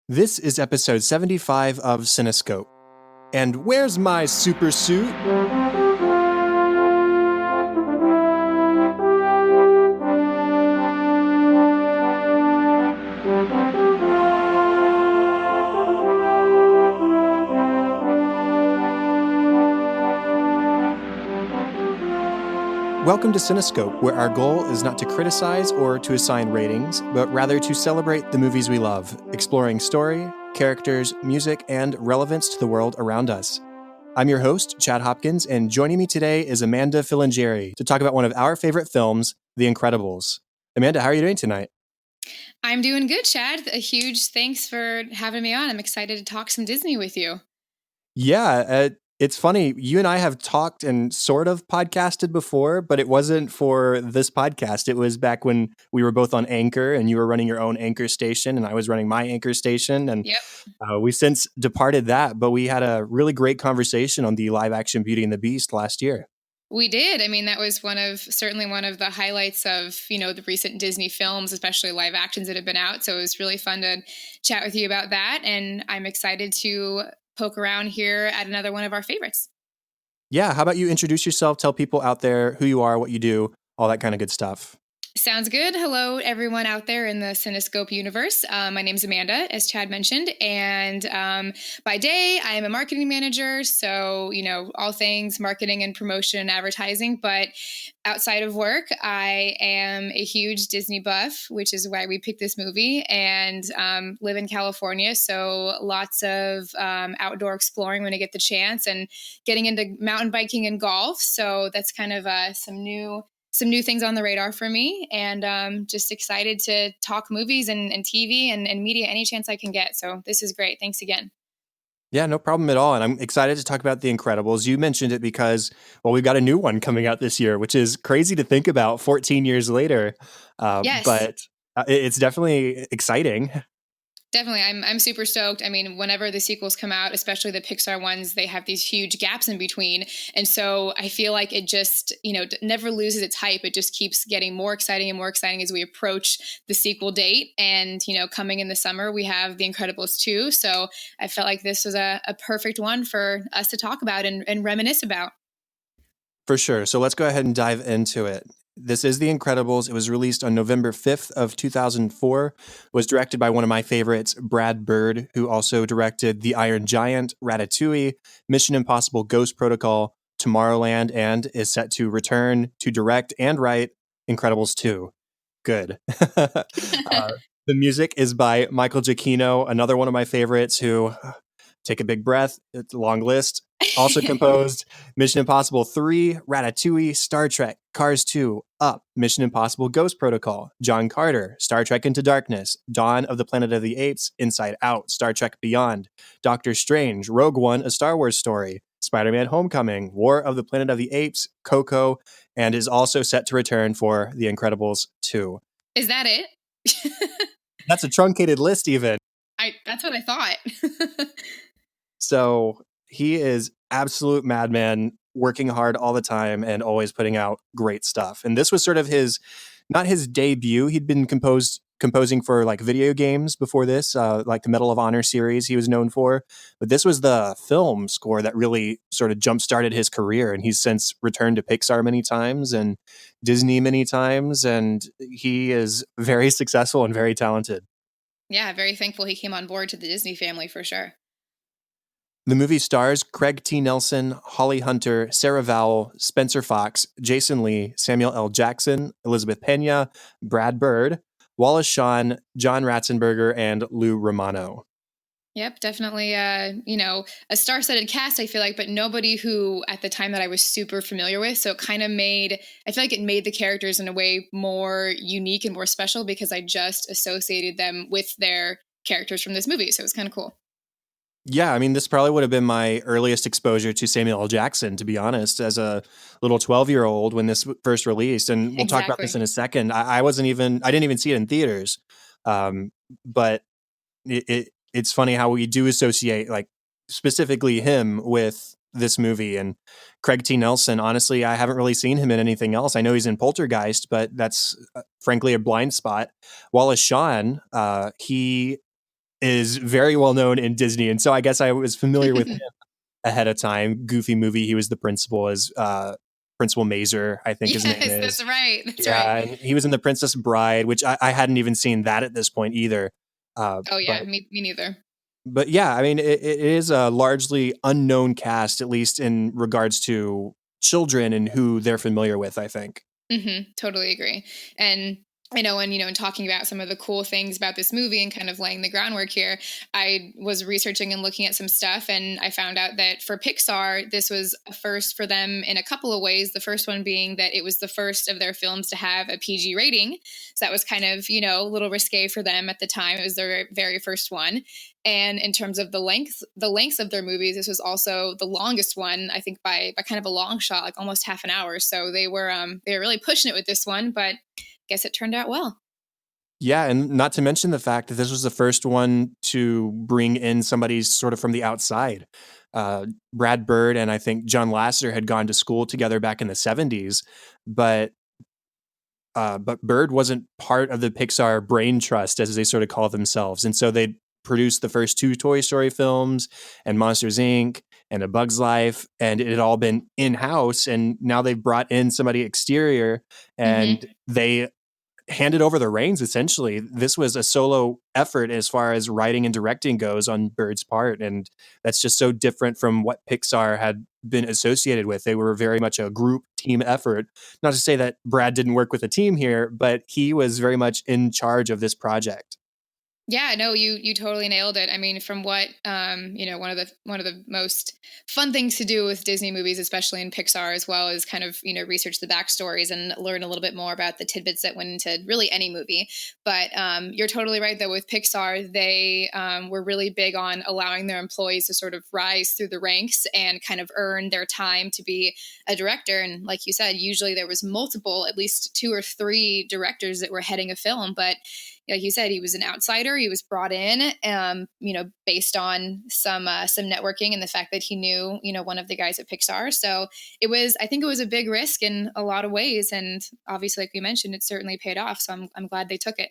This is episode 75 of Cinescope. And where's my super suit? Welcome to Cinescope, where our goal is not to criticize or to assign ratings, but rather to celebrate the movies we love, exploring story, characters, music, and relevance to the world around us. I'm your host, Chad Hopkins, and joining me today is Amanda Filingeri to talk about one of our favorite films, The Incredibles. Amanda, how are you doing tonight? I'm doing good, Chad. A huge thanks for having me on. I'm excited to talk some Disney with you. Yeah, it's funny. You and I have talked and sort of podcasted before, but it wasn't for this podcast. It was back when we were both on Anchor and you were running your own Anchor station and I was running my Anchor station. And Yep. we since departed that, but we had a really great conversation on the live action Beauty and the Beast last year. We did. I mean, that was certainly one of the highlights of, the recent Disney films, especially live actions that have been out. So it was really fun to chat with you about that. And I'm excited to poke around here at another one of our favorites. Yeah. How about you introduce yourself, tell people out there who you are, what you do, all that kind of good stuff. Sounds good. Hello, everyone out there in the Cinescope universe. My name is Amanda, as Chad mentioned, and by day, I am a marketing manager. So, all things marketing and promotion and advertising. But outside of work, I am a huge Disney buff, which is why we picked this movie, and live in California. So lots of outdoor exploring when I get the chance, and getting into mountain biking and golf. So that's kind of some new things on the radar for me, and just excited to talk movies and TV and media any chance I can get. So this is great. Thanks again. Yeah, no problem at all. And I'm excited to talk about The Incredibles. You mentioned it because, well, we've got a new one coming out this year, which is crazy to think about 14 years later. Yes. But it's definitely exciting. Definitely. I'm super stoked. I mean, whenever the sequels come out, especially the Pixar ones, they have these huge gaps in between. And so I feel like it just, never loses its hype. It just keeps getting more exciting and more exciting as we approach the sequel date. And, coming in the summer, we have The Incredibles 2. So I felt like this was a perfect one for us to talk about and reminisce about. For sure. So let's go ahead and dive into it. This is The Incredibles. It was released on November 5th of 2004, was directed by one of my favorites, Brad Bird, who also directed The Iron Giant, Ratatouille, Mission Impossible Ghost Protocol, Tomorrowland, and is set to return to direct and write Incredibles 2. Good. The music is by Michael Giacchino, another one of my favorites who, take a big breath, it's a long list, also composed Mission Impossible 3, Ratatouille, Star Trek, Cars 2, Up, Mission Impossible Ghost Protocol, John Carter, Star Trek Into Darkness, Dawn of the Planet of the Apes, Inside Out, Star Trek Beyond, Doctor Strange, Rogue One, A Star Wars Story, Spider-Man Homecoming, War of the Planet of the Apes, Coco, and is also set to return for The Incredibles 2. Is that it? That's a truncated list even. That's what I thought. So he is absolute madman, working hard all the time and always putting out great stuff. And this was sort of not his debut. He'd been composing for like video games before this, like the Medal of Honor series he was known for. But this was the film score that really sort of jump-started his career. And he's since returned to Pixar many times and Disney many times. And he is very successful and very talented. Yeah, very thankful he came on board to the Disney family for sure. The movie stars Craig T. Nelson, Holly Hunter, Sarah Vowell, Spencer Fox, Jason Lee, Samuel L. Jackson, Elizabeth Pena, Brad Bird, Wallace Shawn, John Ratzenberger, and Lou Romano. Yep, definitely, a star-studded cast, I feel like, but nobody who at the time that I was super familiar with. So it kind of I feel like it made the characters in a way more unique and more special because I just associated them with their characters from this movie. So it was kind of cool. Yeah, I mean, this probably would have been my earliest exposure to Samuel L. Jackson, to be honest, as a little 12-year-old when this first released. And we'll talk about this in a second. I didn't even see it in theaters. But it's funny how we do associate, like, specifically him with this movie. And Craig T. Nelson, honestly, I haven't really seen him in anything else. I know he's in Poltergeist, but that's frankly a blind spot. Wallace Shawn, he is very well known in Disney. And so I guess I was familiar with him ahead of time. Goofy movie. He was the principal as Principal Mazer, I think his name Yes, is. that's right. That's right. Yeah, and he was in The Princess Bride, which I hadn't even seen that at this point either. Oh yeah, But me neither. but yeah, I mean, it is a largely unknown cast, at least in regards to children and who they're familiar with, I think. Totally agree. And I know, and in talking about some of the cool things about this movie and kind of laying the groundwork here, I was researching and looking at some stuff, and I found out that for Pixar, this was a first for them in a couple of ways. The first one being that it was the first of their films to have a PG rating. So that was kind of, a little risque for them at the time. It was their very first one. And in terms of the lengths of their movies, this was also the longest one, I think by kind of a long shot, like almost half an hour. So they were really pushing it with this one, but guess it turned out well. Yeah, and not to mention the fact that this was the first one to bring in somebody sort of from the outside. Brad Bird and I think John Lasseter had gone to school together back in the 70s, but Bird wasn't part of the Pixar brain trust, as they sort of call themselves. And so they produced the first two Toy Story films and Monsters, Inc. and A Bug's Life, and it had all been in-house. And now they've brought in somebody exterior, and they handed over the reins, essentially. This was a solo effort as far as writing and directing goes on Bird's part. And that's just so different from what Pixar had been associated with. They were very much a group team effort. Not to say that Brad didn't work with a team here, but he was very much in charge of this project. Yeah, no, you totally nailed it. I mean, from what one of the most fun things to do with Disney movies, especially in Pixar as well, is kind of research the backstories and learn a little bit more about the tidbits that went into really any movie. But you're totally right, though. With Pixar, they were really big on allowing their employees to sort of rise through the ranks and kind of earn their time to be a director. And like you said, usually there was multiple, at least 2 or 3 directors that were heading a film, but like you said, he was an outsider. He was brought in, based on some networking and the fact that he knew, one of the guys at Pixar. So I think it was a big risk in a lot of ways. And obviously, like we mentioned, it certainly paid off. So I'm glad they took it.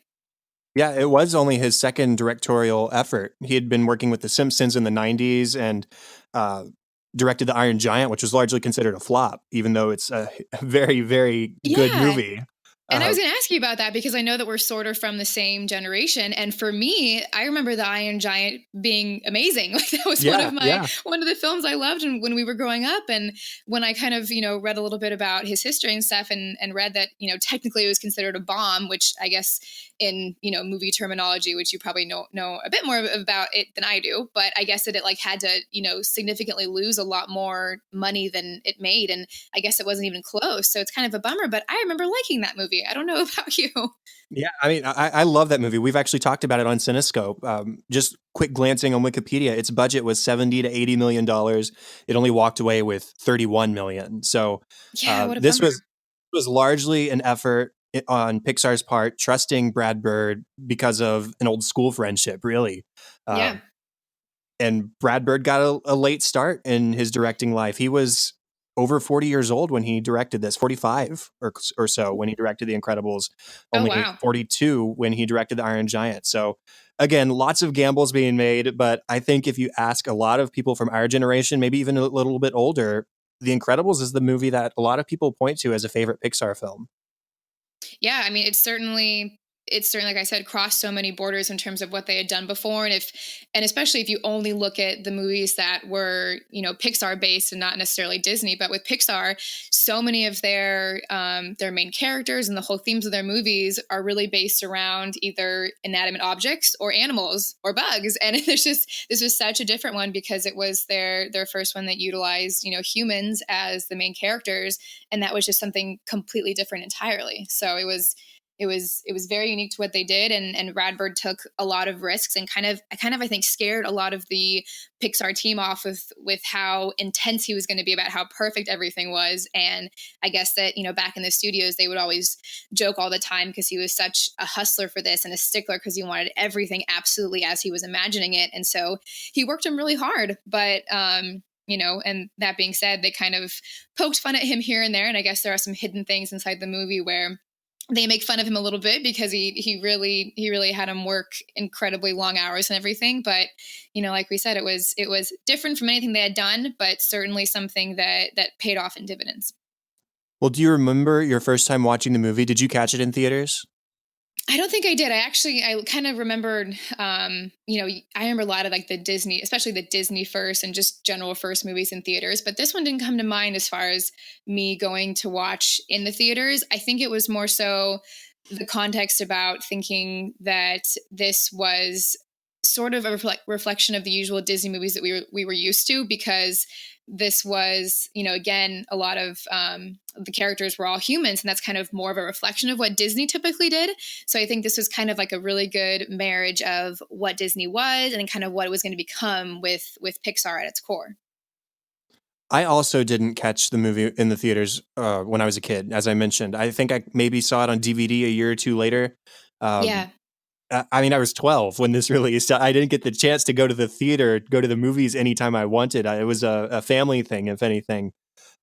Yeah, it was only his second directorial effort. He had been working with The Simpsons in the 90s and directed The Iron Giant, which was largely considered a flop, even though it's a very, very good Yeah. movie. And I was going to ask you about that because I know that we're sort of from the same generation. And for me, I remember The Iron Giant being amazing. Like that was one of the films I loved when we were growing up. And when I kind of, read a little bit about his history and stuff and read that, technically it was considered a bomb, which I guess in, movie terminology, which you probably know a bit more about it than I do. But I guess that it like had to, significantly lose a lot more money than it made. And I guess it wasn't even close. So it's kind of a bummer, but I remember liking that movie. I don't know about you. Yeah, I mean, I love that movie. We've actually talked about it on Cinescope. Just quick glancing on Wikipedia, its budget was $70 to $80 million. It only walked away with 31 million. So Yeah, what a this bummer. was largely an effort on Pixar's part, trusting Brad Bird because of an old school friendship, really. Yeah. And Brad Bird got a late start in his directing life. He was over 40 years old when he directed this, 45 or so when he directed The Incredibles, Oh, only wow. 42 when he directed The Iron Giant. So again, lots of gambles being made, but I think if you ask a lot of people from our generation, maybe even a little bit older, The Incredibles is the movie that a lot of people point to as a favorite Pixar film. Yeah, I mean, it's certainly, like I said, crossed so many borders in terms of what they had done before. And especially if you only look at the movies that were, Pixar based and not necessarily Disney, but with Pixar, so many of their main characters and the whole themes of their movies are really based around either inanimate objects or animals or bugs. And this was such a different one because it was their first one that utilized, humans as the main characters. And that was just something completely different entirely. So it was very unique to what they did, and Brad Bird took a lot of risks and kind of I think scared a lot of the Pixar team off with how intense he was going to be about how perfect everything was. And I guess that back in the studios they would always joke all the time because he was such a hustler for this and a stickler because he wanted everything absolutely as he was imagining it, and so he worked him really hard. But and that being said, they kind of poked fun at him here and there, and I guess there are some hidden things inside the movie where they make fun of him a little bit because he really had him work incredibly long hours and everything. But, like we said, it was different from anything they had done, but certainly something that paid off in dividends. Well, do you remember your first time watching the movie? Did you catch it in theaters? I don't think I did. I kind of remembered, I remember a lot of like the Disney, especially the Disney first and just general first movies in theaters. But this one didn't come to mind as far as me going to watch in the theaters. I think it was more so the context about thinking that this was sort of a reflection of the usual Disney movies that we were used to, because this was, again, a lot of the characters were all humans, and that's kind of more of a reflection of what Disney typically did. So I think this was kind of like a really good marriage of what Disney was and kind of what it was going to become with Pixar at its core. I also didn't catch the movie in the theaters when I was a kid, as I mentioned. I think I maybe saw it on DVD a year or two later. Yeah. I mean, I was 12 when this released. I didn't get the chance to go to the theater, go to the movies anytime I wanted. It was a family thing, if anything.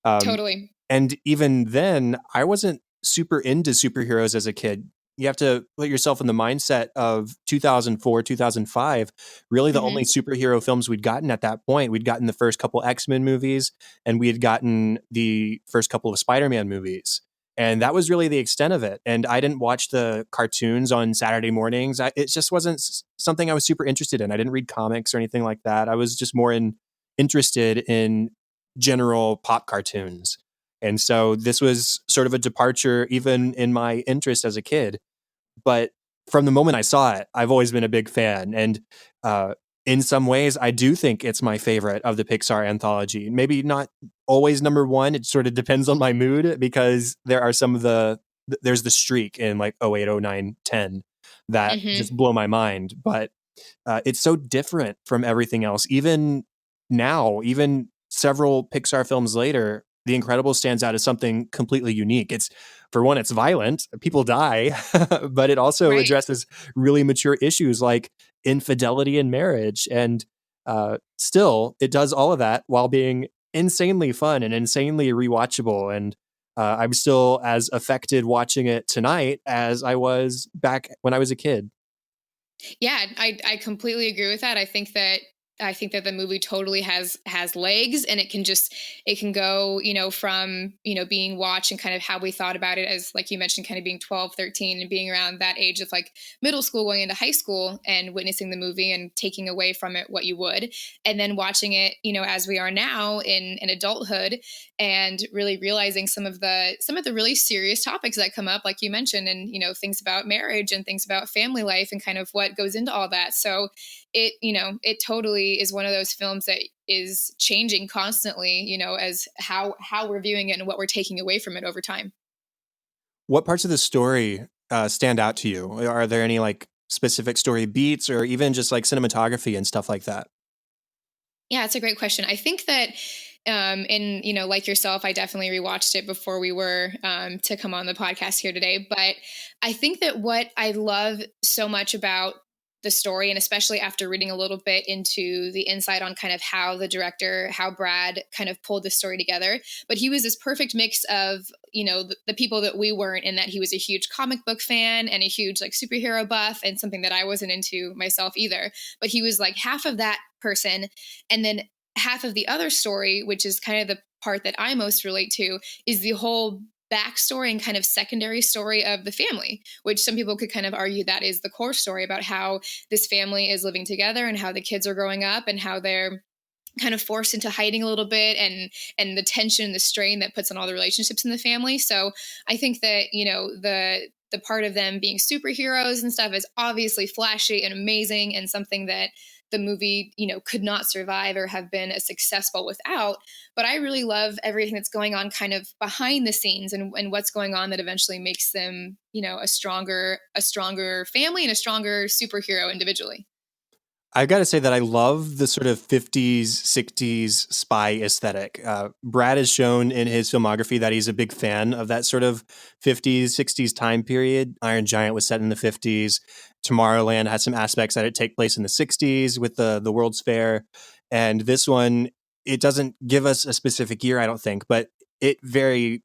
Totally. And even then, I wasn't super into superheroes as a kid. You have to put yourself in the mindset of 2004, 2005. Really, the only superhero films we'd gotten at that point, we'd gotten the first couple X-Men movies, and we had gotten the first couple of Spider-Man movies. And that was really the extent of it. And I didn't watch the cartoons on Saturday mornings. It just wasn't something I was super interested in. I didn't read comics or anything like that. I was just more interested in general pop cartoons. And so this was sort of a departure, even in my interest as a kid. But from the moment I saw it, I've always been a big fan. And in some ways, I do think it's my favorite of the Pixar anthology. Maybe not always number one. It sort of depends on my mood, because there are there's the streak in like 08, 09, 10 that just blow my mind. But it's so different from everything else. Even now, even several Pixar films later, The Incredibles stands out as something completely unique. For one, it's violent, people die, but it also addresses really mature issues like infidelity in marriage. And still, it does all of that while being insanely fun and insanely rewatchable. And I'm still as affected watching it tonight as I was back when I was a kid. Yeah, I completely agree with that. I think that the movie totally has legs, and it can go, from, being watched and kind of how we thought about it as, like you mentioned, kind of being 12, 13 and being around that age of like middle school going into high school and witnessing the movie and taking away from it what you would. And then watching it, as we are now in adulthood, and really realizing some of the really serious topics that come up, like you mentioned, and, things about marriage and things about family life and kind of what goes into all that. So it totally is one of those films that is changing constantly, as how we're viewing it and what we're taking away from it over time. What parts of the story stand out to you? Are there any like specific story beats or even just like cinematography and stuff like that? Yeah, it's a great question. I think that and like yourself, I definitely rewatched it before we were to come on the podcast here today. But I think that what I love so much about the story, and especially after reading a little bit into the insight on kind of how Brad kind of pulled the story together, but he was this perfect mix of, the people that we weren't, in that he was a huge comic book fan and a huge like superhero buff, and something that I wasn't into myself either. But he was like half of that person, and then half of the other story, which is kind of the part that I most relate to, is the whole backstory and kind of secondary story of the family, which some people could kind of argue that is the core story about how this family is living together and how the kids are growing up and how they're kind of forced into hiding a little bit, and the tension, the strain that puts on all the relationships in the family. So I think that, the part of them being superheroes and stuff is obviously flashy and amazing, and something that the movie, could not survive or have been as successful without. But I really love everything that's going on kind of behind the scenes, and what's going on that eventually makes them, a stronger family and a stronger superhero individually. I've got to say that I love the sort of 50s, 60s spy aesthetic. Brad has shown in his filmography that he's a big fan of that sort of 50s, 60s time period. Iron Giant was set in the 50s. Tomorrowland had some aspects that it take place in the 60s with the World's Fair. And this one, it doesn't give us a specific year, I don't think, but it very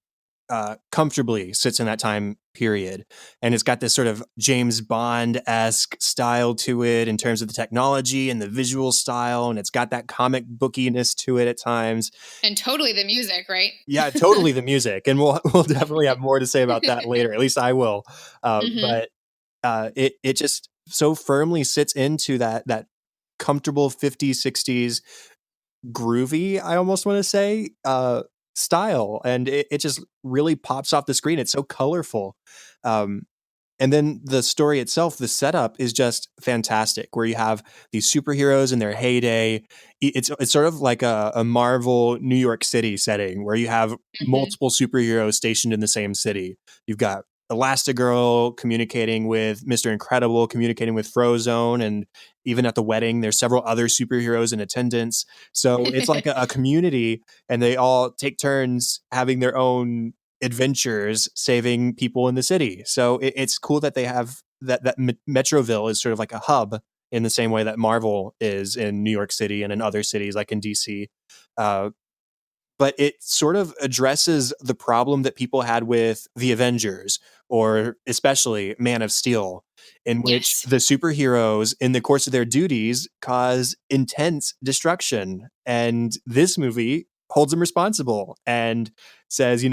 comfortably sits in that time period. And it's got this sort of James Bond-esque style to it in terms of the technology and the visual style. And it's got that comic bookiness to it at times. And totally the music, right? Yeah, totally the music. And we'll definitely have more to say about that later. At least I will. But it just so firmly sits into that comfortable 50s, 60s groovy, I almost want to say, style. And it just really pops off the screen. It's so colorful. Um, and then the story itself, the setup is just fantastic, where you have these superheroes in their heyday. It's sort of like a Marvel New York City setting where you have multiple superheroes stationed in the same city. You've got Elastigirl communicating with Mr. Incredible, communicating with Frozone, and even at the wedding, there's several other superheroes in attendance. So it's like a community, and they all take turns having their own adventures saving people in the city. So it's cool that they have that Metroville is sort of like a hub in the same way that Marvel is in New York City and in other cities like in DC. But it sort of addresses the problem that people had with the Avengers, or especially Man of Steel, in which Yes. the superheroes, in the course of their duties, cause intense destruction. And this movie holds them responsible and says,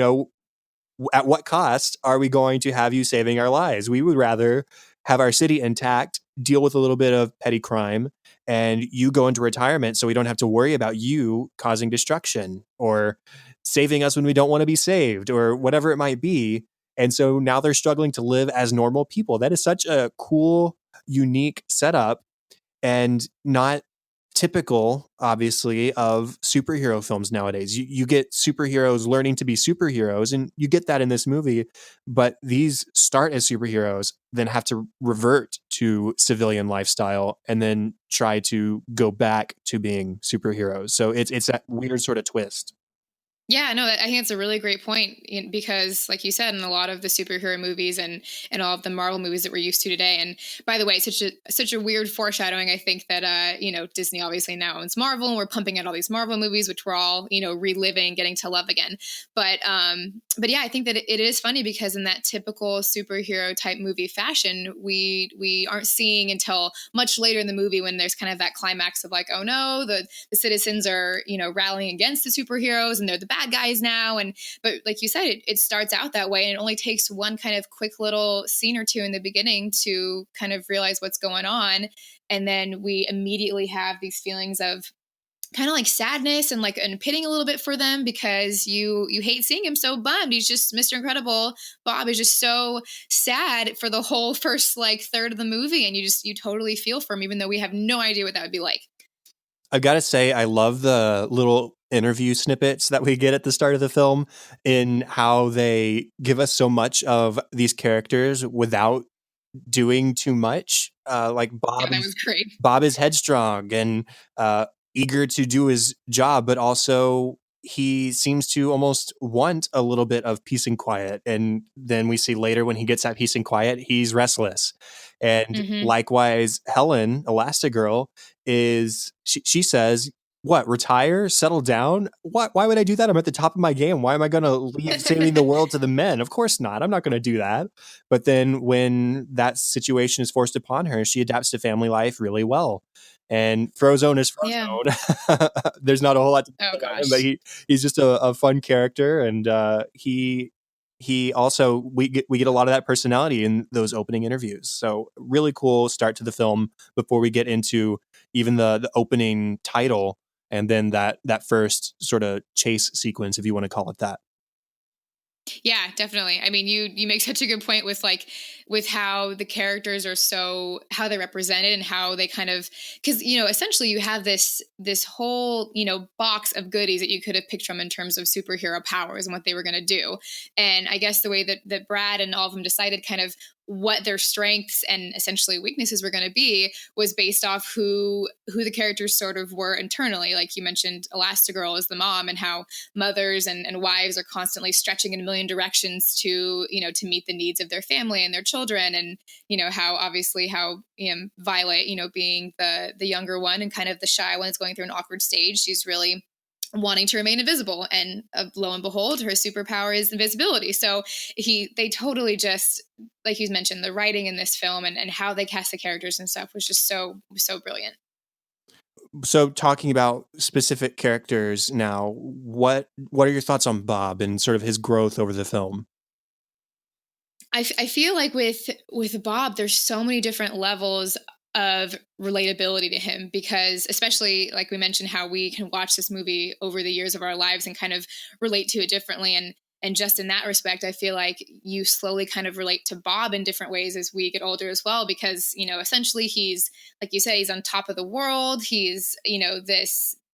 at what cost are we going to have you saving our lives? We would rather have our city intact, deal with a little bit of petty crime, and you go into retirement so we don't have to worry about you causing destruction or saving us when we don't want to be saved or whatever it might be. And so now they're struggling to live as normal people. That is such a cool, unique setup and not typical, obviously, of superhero films nowadays. You get superheroes learning to be superheroes, and you get that in this movie, but these start as superheroes, then have to revert to civilian lifestyle, and then try to go back to being superheroes. So it's that weird sort of twist. Yeah, no, I think it's a really great point because, like you said, in a lot of the superhero movies and all of the Marvel movies that we're used to today. And by the way, such a weird foreshadowing. I think that Disney obviously now owns Marvel, and we're pumping out all these Marvel movies, which we're all reliving, getting to love again. But yeah, I think that it is funny because in that typical superhero type movie fashion, we aren't seeing until much later in the movie when there's kind of that climax of like, oh no, the citizens are rallying against the superheroes and they're the bad guys now. But like you said, it starts out that way, and it only takes one kind of quick little scene or two in the beginning to kind of realize what's going on. And then we immediately have these feelings of kind of like sadness and pitting a little bit for them because you hate seeing him so bummed. He's just Mr. Incredible. Bob is just so sad for the whole first third of the movie, and you totally feel for him, even though we have no idea what that would be like. I've got to say, I love the little interview snippets that we get at the start of the film in how they give us so much of these characters without doing too much. Like Yeah, that was great. Bob is headstrong and eager to do his job, but also he seems to almost want a little bit of peace and quiet. And then we see later when he gets that peace and quiet, he's restless. And likewise, Helen, Elastigirl, she says, what, retire, settle down? Why would I do that? I'm at the top of my game. Why am I going to leave saving the world to the men? Of course not. I'm not going to do that. But then when that situation is forced upon her, she adapts to family life really well. And Frozone is Frozone. Yeah. There's not a whole lot to oh gosh. him, but he's just a fun character, and he also we get a lot of that personality in those opening interviews. So really cool start to the film before we get into even the opening title, and then that first sort of chase sequence, if you want to call it that. Yeah, definitely. I mean, you make such a good point with how the characters are how they're represented and how they kind of, because essentially you have this whole box of goodies that you could have picked from in terms of superhero powers and what they were going to do. And I guess the way that Brad and all of them decided kind of what their strengths and essentially weaknesses were going to be was based off who the characters sort of were internally. Like you mentioned, Elastigirl is the mom, and how mothers and wives are constantly stretching in a million directions to meet the needs of their family and their children. And how Violet, being the younger one and kind of the shy one, is going through an awkward stage. She's really wanting to remain invisible, and lo and behold, her superpower is invisibility. So they totally just, like you mentioned, the writing in this film and how they cast the characters and stuff was just so brilliant. So talking about specific characters now, what are your thoughts on Bob and sort of his growth over the film? I feel like with Bob, there's so many different levels of relatability to him, because especially like we mentioned, how we can watch this movie over the years of our lives and kind of relate to it differently. And just in that respect, I feel like you slowly kind of relate to Bob in different ways as we get older as well, because, essentially he's, like you say, he's on top of the world. He's,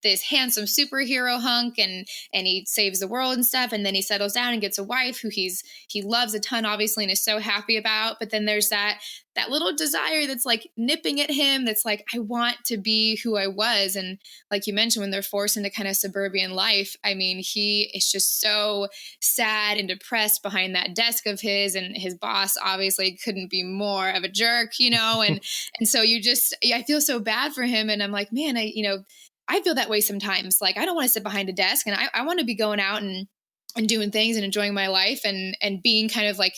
this handsome superhero hunk, and he saves the world and stuff. And then he settles down and gets a wife who he loves a ton, obviously, and is so happy about. But then there's that little desire that's like nipping at him, that's like, I want to be who I was. And like you mentioned, when they're forced into kind of suburban life, I mean, he is just so sad and depressed behind that desk of his, and his boss obviously couldn't be more of a jerk, and so I feel so bad for him. And I'm like, man, I feel that way sometimes. Like, I don't want to sit behind a desk, and I want to be going out and doing things and enjoying my life, and being kind of like,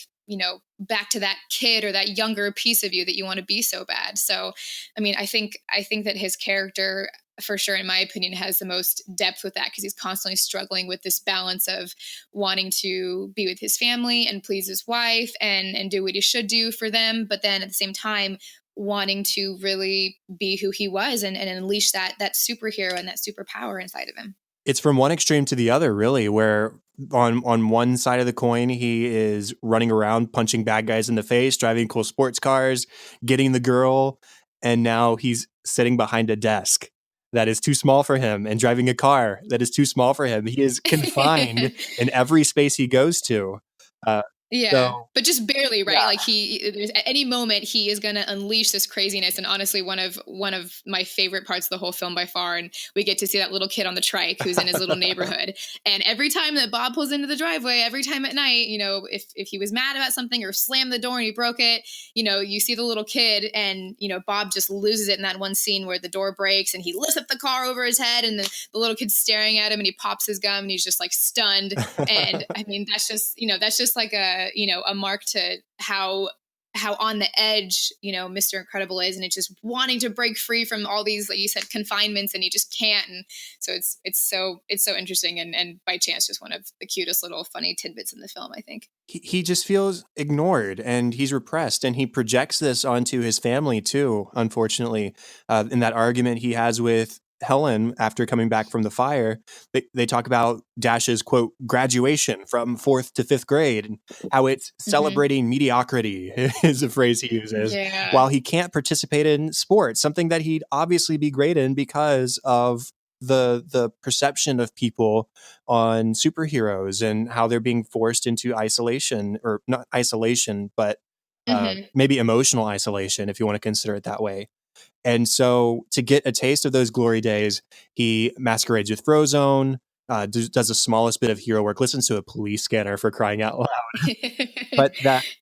back to that kid or that younger piece of you that you want to be so bad. So, I mean, I think that his character, for sure, in my opinion, has the most depth with that, because he's constantly struggling with this balance of wanting to be with his family and please his wife and do what he should do for them, but then at the same time wanting to really be who he was and unleash that superhero and that superpower inside of him. It's from one extreme to the other, really, where on one side of the coin, he is running around punching bad guys in the face, driving cool sports cars, getting the girl, and now he's sitting behind a desk that is too small for him and driving a car that is too small for him. He is confined in every space he goes to. But just barely, right? Yeah. Like at any moment he is going to unleash this craziness. And honestly, one of my favorite parts of the whole film by far. And we get to see that little kid on the trike who's in his little neighborhood. And every time that Bob pulls into the driveway, every time at night, if he was mad about something or slammed the door and he broke it, you see the little kid, and, Bob just loses it in that one scene where the door breaks and he lifts up the car over his head, and the little kid's staring at him, and he pops his gum and he's just like stunned. And I mean, that's just like a mark to how on the edge, Mr. Incredible is, and it's just wanting to break free from all these, like you said, confinements, and he just can't. And so it's so interesting, and by chance, just one of the cutest little funny tidbits in the film, I think. He just feels ignored, and he's repressed, and he projects this onto his family too, unfortunately. In that argument he has with Helen after coming back from the fire, they talk about Dash's, quote, graduation from 4th to 5th grade, and how it's celebrating mediocrity is a phrase he uses, while he can't participate in sports, something that he'd obviously be great in because of the perception of people on superheroes and how they're being forced into isolation, or not isolation, but maybe emotional isolation, if you want to consider it that way. And so to get a taste of those glory days, he masquerades with Frozone, does the smallest bit of hero work, listens to a police scanner, for crying out loud. But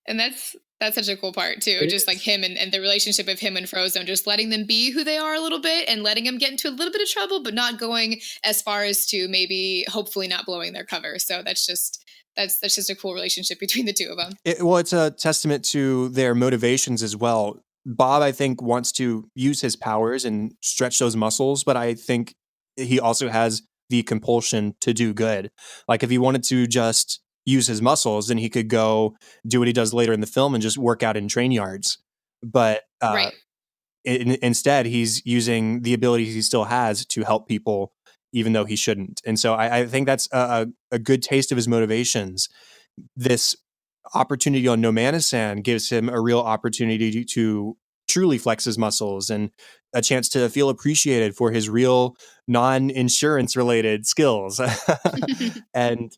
and that's such a cool part too. Just like him and the relationship of him and Frozone, just letting them be who they are a little bit, and letting them get into a little bit of trouble, but not going as far as to maybe hopefully not blowing their cover. So that's just a cool relationship between the two of them. It's a testament to their motivations as well. Bob, I think, wants to use his powers and stretch those muscles, but I think he also has the compulsion to do good. Like, if he wanted to just use his muscles, then he could go do what he does later in the film and just work out in train yards. But instead, he's using the abilities he still has to help people, even though he shouldn't. And so I think that's a good taste of his motivations. This opportunity on No Manasand gives him a real opportunity to truly flex his muscles and a chance to feel appreciated for his real non-insurance related skills. And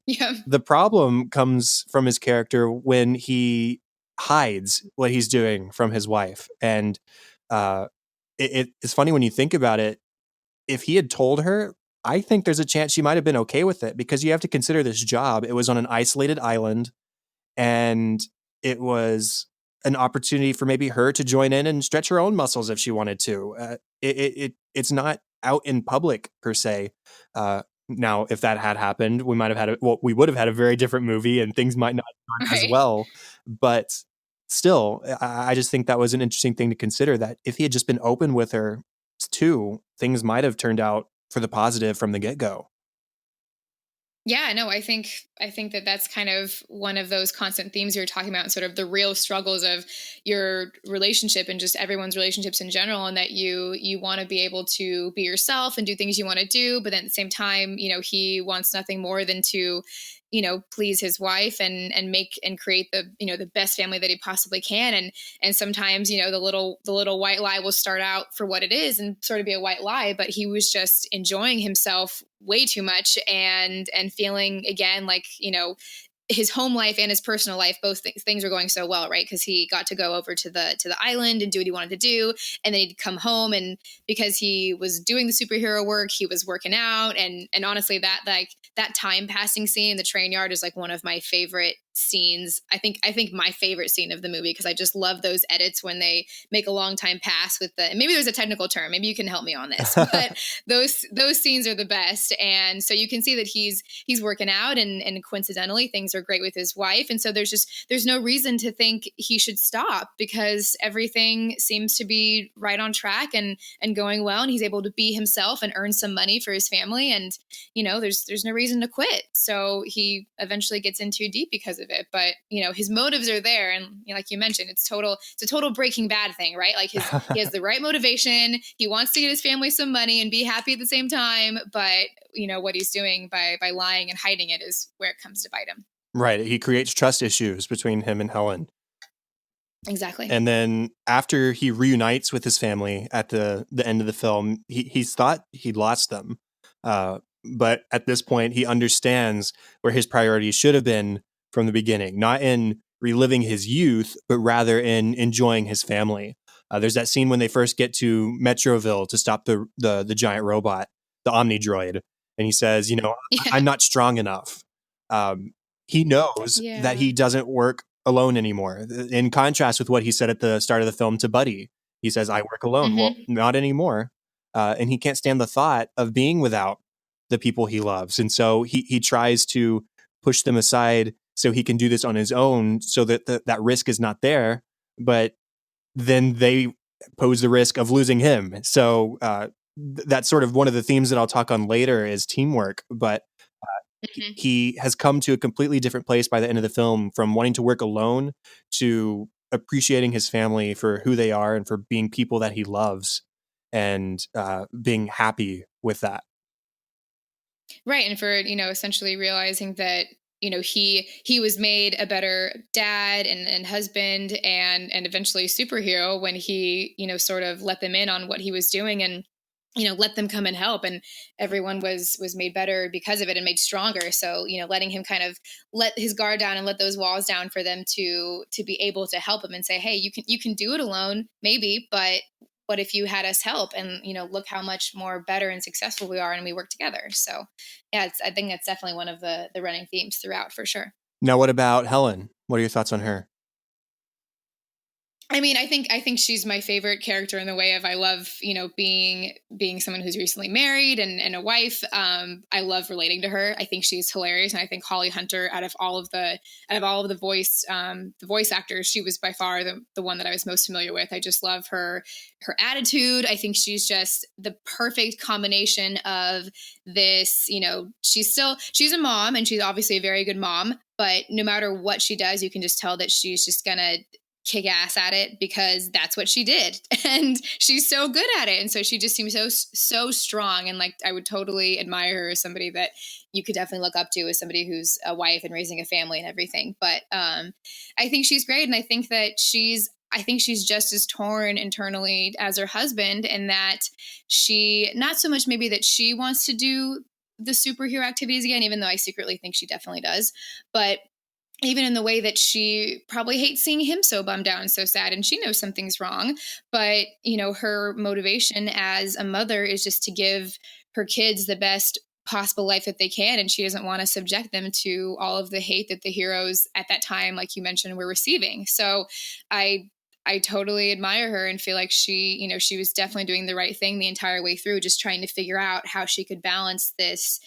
the problem comes from his character when he hides what he's doing from his wife. And it's funny when you think about it. If he had told her, I think there's a chance she might have been okay with it, because you have to consider this job. It was on an isolated island, and it was an opportunity for maybe her to join in and stretch her own muscles if she wanted to. It's not out in public per se. Now, if that had happened, we might have had we would have had a very different movie, and things might not have gone as Right. well. But still, I just think that was an interesting thing to consider, that if he had just been open with her too, things might have turned out for the positive from the get-go. Yeah, no, I think that that's kind of one of those constant themes you're talking about, and sort of the real struggles of your relationship and just everyone's relationships in general, and that you want to be able to be yourself and do things you want to do, but then at the same time, he wants nothing more than to please his wife and make and create the the best family that he possibly can. And sometimes the little white lie will start out for what it is and sort of be a white lie, but he was just enjoying himself way too much, and feeling again like his home life and his personal life, both things were going so well, right? Because he got to go over to the island and do what he wanted to do, and then he'd come home, and because he was doing the superhero work, he was working out, and honestly, that time passing scene in the train yard is like one of my favorite scenes. I think my favorite scene of the movie, because I just love those edits when they make a long time pass with the, maybe there's a technical term, maybe you can help me on this, but those scenes are the best. And so you can see that he's working out, and coincidentally things are great with his wife, and so there's no reason to think he should stop, because everything seems to be right on track and going well, and he's able to be himself and earn some money for his family, and there's no reason to quit. So he eventually gets in too deep because of it, but his motives are there, and like you mentioned, it's a total Breaking Bad thing, right? Like he has the right motivation, he wants to get his family some money and be happy at the same time, but what he's doing by lying and hiding it is where it comes to bite him. Right. He creates trust issues between him and Helen. Exactly. And then after he reunites with his family at the end of the film, he's thought he'd lost them. But at this point, he understands where his priorities should have been from the beginning, not in reliving his youth, but rather in enjoying his family. There's that scene when they first get to Metroville to stop the giant robot, the Omni droid. And he says, Yeah. I'm not strong enough. He knows that he doesn't work alone anymore. In contrast with what he said at the start of the film to Buddy, he says, I work alone. Mm-hmm. Well, not anymore. And he can't stand the thought of being without the people he loves. And so he tries to push them aside so he can do this on his own, so that that risk is not there. But then they pose the risk of losing him. So that's sort of one of the themes that I'll talk on later, is teamwork. But he has come to a completely different place by the end of the film, from wanting to work alone to appreciating his family for who they are and for being people that he loves, and being happy with that. Right. And for, essentially realizing that, he was made a better dad and husband and eventually superhero when he, sort of let them in on what he was doing, and let them come and help, and everyone was made better because of it and made stronger. So letting him kind of let his guard down and let those walls down for them to be able to help him and say, hey, you can do it alone maybe, but what if you had us help, and look how much more better and successful we are and we work together. So yeah, I think that's definitely one of the running themes throughout, for sure. Now, what about Helen? What are your thoughts on her? I mean, I think she's my favorite character in the way of, I love, being someone who's recently married and a wife. I love relating to her. I think she's hilarious. And I think Holly Hunter, out of all of the voice actors, she was by far the one that I was most familiar with. I just love her attitude. I think she's just the perfect combination of this, she's a mom, and she's obviously a very good mom, but no matter what she does, you can just tell that she's just gonna kick ass at it because that's what she did, and she's so good at it. And so she just seems so strong, and like I would totally admire her as somebody that you could definitely look up to, as somebody who's a wife and raising a family and everything. But I think she's great, and I think she's just as torn internally as her husband, and that she, not so much maybe that she wants to do the superhero activities again, even though I secretly think she definitely does, but even in the way that she probably hates seeing him so bummed out and so sad, and she knows something's wrong, but her motivation as a mother is just to give her kids the best possible life that they can, and she doesn't want to subject them to all of the hate that the heroes at that time, like you mentioned, were receiving. So I totally admire her and feel like she was definitely doing the right thing the entire way through, just trying to figure out how she could balance this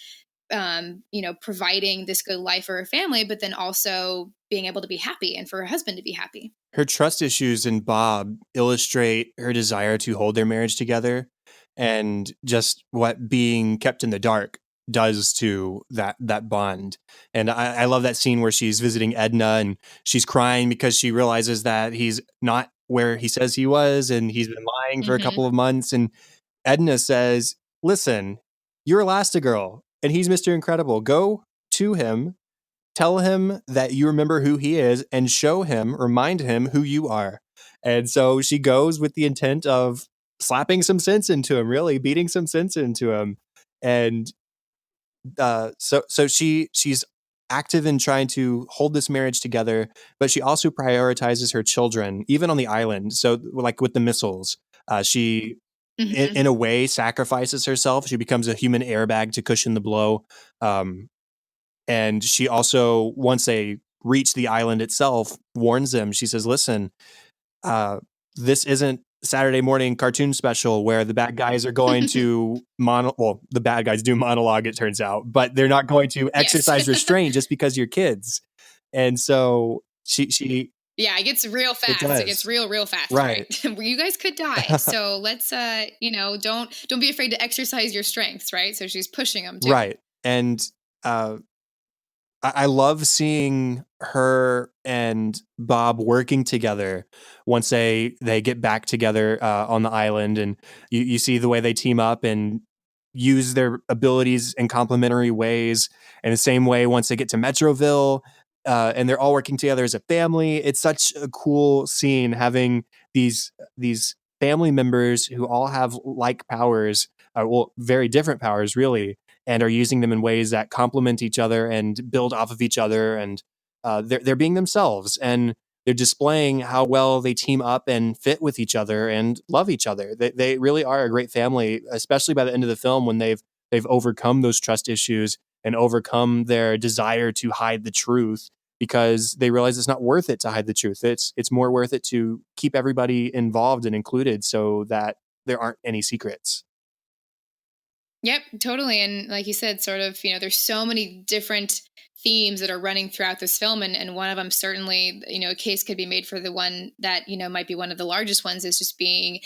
providing this good life for her family, but then also being able to be happy and for her husband to be happy. Her trust issues in Bob illustrate her desire to hold their marriage together, and just what being kept in the dark does to that bond. And I love that scene where she's visiting Edna and she's crying because she realizes that he's not where he says he was and he's been lying for a couple of months. And Edna says, listen, you're Elastigirl and he's Mr. Incredible. Go to him, tell him that you remember who he is, and remind him who you are. And so she goes with the intent of slapping some sense into him, really beating some sense into him. And so she's active in trying to hold this marriage together, but she also prioritizes her children, even on the island. So like with the missiles, she in a way sacrifices herself. She becomes a human airbag to cushion the blow. And she also, once they reach the island itself, warns them. She says, listen, this isn't Saturday morning cartoon special where the bad guys are going to the bad guys do monologue, it turns out, but they're not going to exercise restraint just because you're kids. And so she yeah, it gets real fast. It gets real fast. Right. You guys could die. So let's, don't be afraid to exercise your strengths. Right. So she's pushing them too. Right. And, I love seeing her and Bob working together once they get back together on the island, and you see the way they team up and use their abilities in complementary ways. In the same way, once they get to Metroville, and they're all working together as a family, it's such a cool scene having these family members who all have like powers, very different powers, really, and are using them in ways that complement each other and build off of each other. And they're being themselves, and they're displaying how well they team up and fit with each other and love each other. They really are a great family, especially by the end of the film when they've overcome those trust issues and overcome their desire to hide the truth, because they realize it's not worth it to hide the truth. It's more worth it to keep everybody involved and included so that there aren't any secrets. Yep, totally. And like you said, sort of, there's so many different themes that are running throughout this film. And one of them, certainly, a case could be made for the one that, might be one of the largest ones, is just being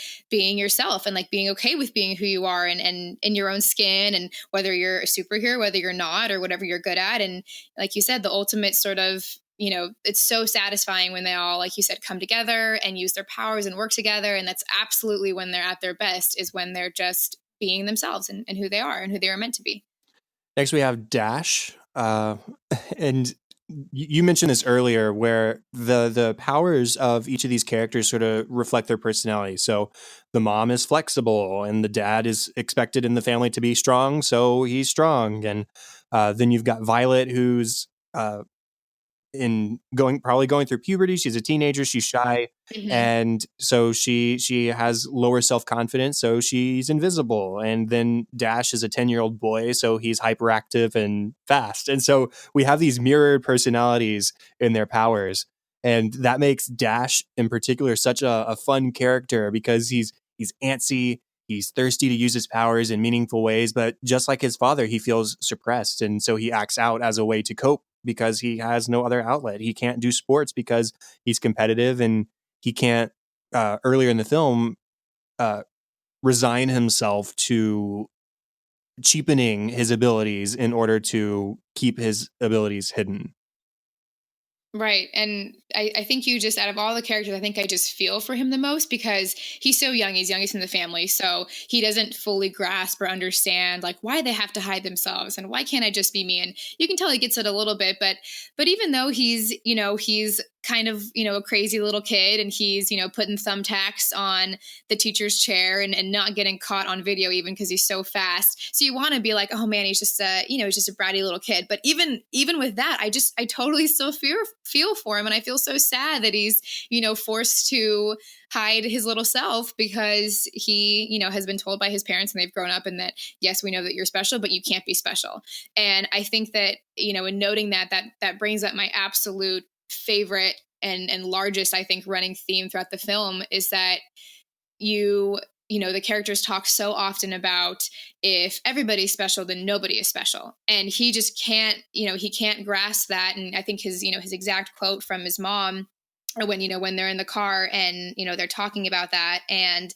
yourself and like being okay with being who you are and in your own skin, and whether you're a superhero, whether you're not, or whatever you're good at. And like you said, the ultimate sort of, it's so satisfying when they all, like you said, come together and use their powers and work together. And that's absolutely when they're at their best, is when they're just being themselves and who they are and who they are meant to be. Next, we have Dash. And you mentioned this earlier, where the powers of each of these characters sort of reflect their personality. So the mom is flexible, and the dad is expected in the family to be strong, so he's strong. And then you've got Violet, who's probably going through puberty. She's a teenager. She's shy. And so she has lower self-confidence. So she's invisible. And then Dash is a 10-year-old boy. So he's hyperactive and fast. And so we have these mirrored personalities in their powers. And that makes Dash in particular such a fun character, because he's antsy. He's thirsty to use his powers in meaningful ways, but just like his father, he feels suppressed. And so he acts out as a way to cope, because he has no other outlet. He can't do sports because he's competitive, and he can't, earlier in the film, resign himself to cheapening his abilities in order to keep his abilities hidden. Right. And I think you just, out of all the characters, I think I just feel for him the most, because he's so young. He's youngest in the family. So he doesn't fully grasp or understand like why they have to hide themselves and why can't I just be me? And you can tell he gets it a little bit, but even though he's kind of, a crazy little kid, and he's, putting thumbtacks on the teacher's chair and not getting caught on video, even because he's so fast. So you want to be like, oh man, he's just he's just a bratty little kid. But even with that, I totally still feel for him. And I feel so sad that he's, forced to hide his little self, because he, has been told by his parents, and they've grown up in that, yes, we know that you're special, but you can't be special. And I think that, in noting that brings up my absolute favorite and largest, I think, running theme throughout the film, is that you the characters talk so often about if everybody's special, then nobody is special. And he just can't, he can't grasp that. And I think his exact quote from his mom, or when they're in the car and, they're talking about that. And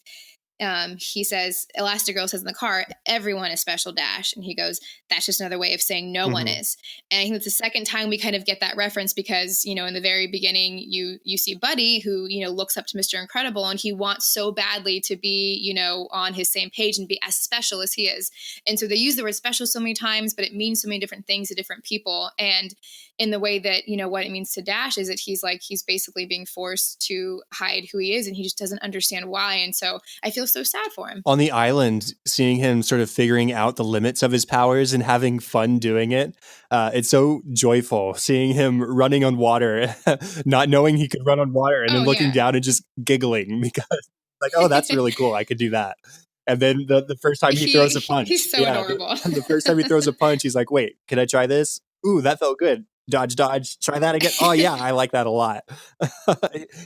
he says, Elastigirl says in the car, everyone is special, Dash. And he goes, that's just another way of saying no one is. And I think it's the second time we kind of get that reference because, in the very beginning, you see Buddy who, looks up to Mr. Incredible and he wants so badly to be, on his same page and be as special as he is. And so they use the word special so many times, but it means so many different things to different people. And in the way that, what it means to Dash is that he's basically being forced to hide who he is and he just doesn't understand why. And so I feel so sad for him. On the island, seeing him sort of figuring out the limits of his powers and having fun doing it, it's so joyful seeing him running on water, not knowing he could run on water, and then looking down and just giggling because like, oh, that's really cool. I could do that. And then the first time he throws a punch. He's so adorable. The first time he throws a punch, he's like, wait, can I try this? Ooh, that felt good. Dodge, try that again. Oh yeah, I like that a lot.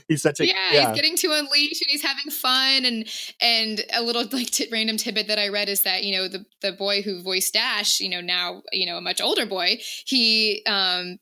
He's such a he's getting to unleash and he's having fun. And a little random tidbit that I read is that the boy who voiced Dash, now a much older boy, he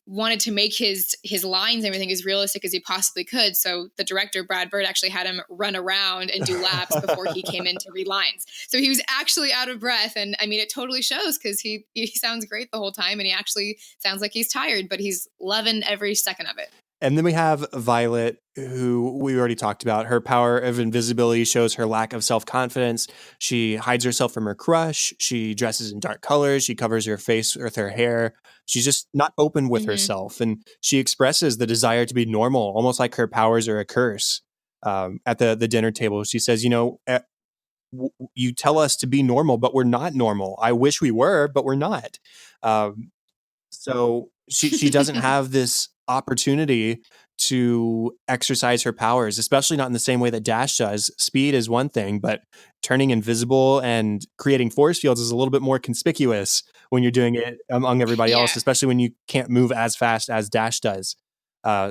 wanted to make his lines and everything as realistic as he possibly could. So the director Brad Bird actually had him run around and do laps before he came in to read lines. So he was actually out of breath, and I mean it totally shows because he sounds great the whole time, and he actually sounds like he's tired, but he's loving every second of it. And then we have Violet, who we already talked about. Her power of invisibility shows her lack of self-confidence. She hides herself from her crush. She dresses in dark colors. She covers her face with her hair. She's just not open with herself. And she expresses the desire to be normal, almost like her powers are a curse. At the dinner table, she says, you tell us to be normal, but we're not normal. I wish we were, but we're not. So she doesn't have this opportunity to exercise her powers, especially not in the same way that Dash does. Speed is one thing, but turning invisible and creating force fields is a little bit more conspicuous when you're doing it among everybody else, especially when you can't move as fast as Dash does.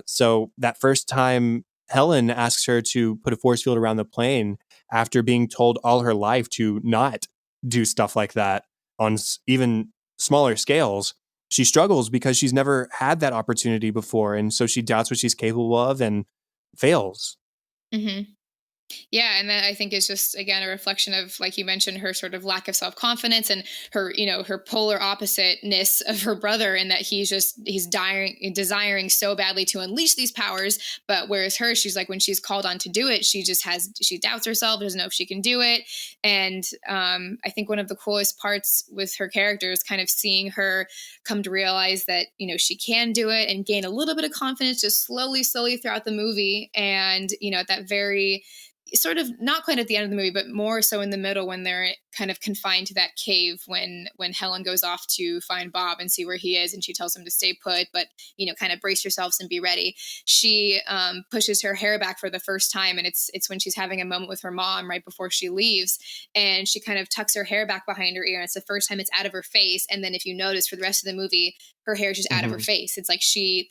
So that first time Helen asks her to put a force field around the plane after being told all her life to not do stuff like that on even smaller scales, she struggles because she's never had that opportunity before. And so she doubts what she's capable of and fails. Mm-hmm. Yeah. And that I think is just, again, a reflection of, like you mentioned, her sort of lack of self-confidence and her, her polar oppositeness of her brother, and that he's desiring so badly to unleash these powers. But whereas her, she's like, when she's called on to do it, she doubts herself, doesn't know if she can do it. And I think one of the coolest parts with her character is kind of seeing her come to realize that, she can do it and gain a little bit of confidence just slowly throughout the movie. And, at that very sort of not quite at the end of the movie, but more so in the middle when they're kind of confined to that cave when Helen goes off to find Bob and see where he is, and she tells him to stay put, but kind of brace yourselves and be ready. She pushes her hair back for the first time, and it's when she's having a moment with her mom right before she leaves, and she kind of tucks her hair back behind her ear, and it's the first time it's out of her face. And then if you notice for the rest of the movie, her hair is just out of her face. It's like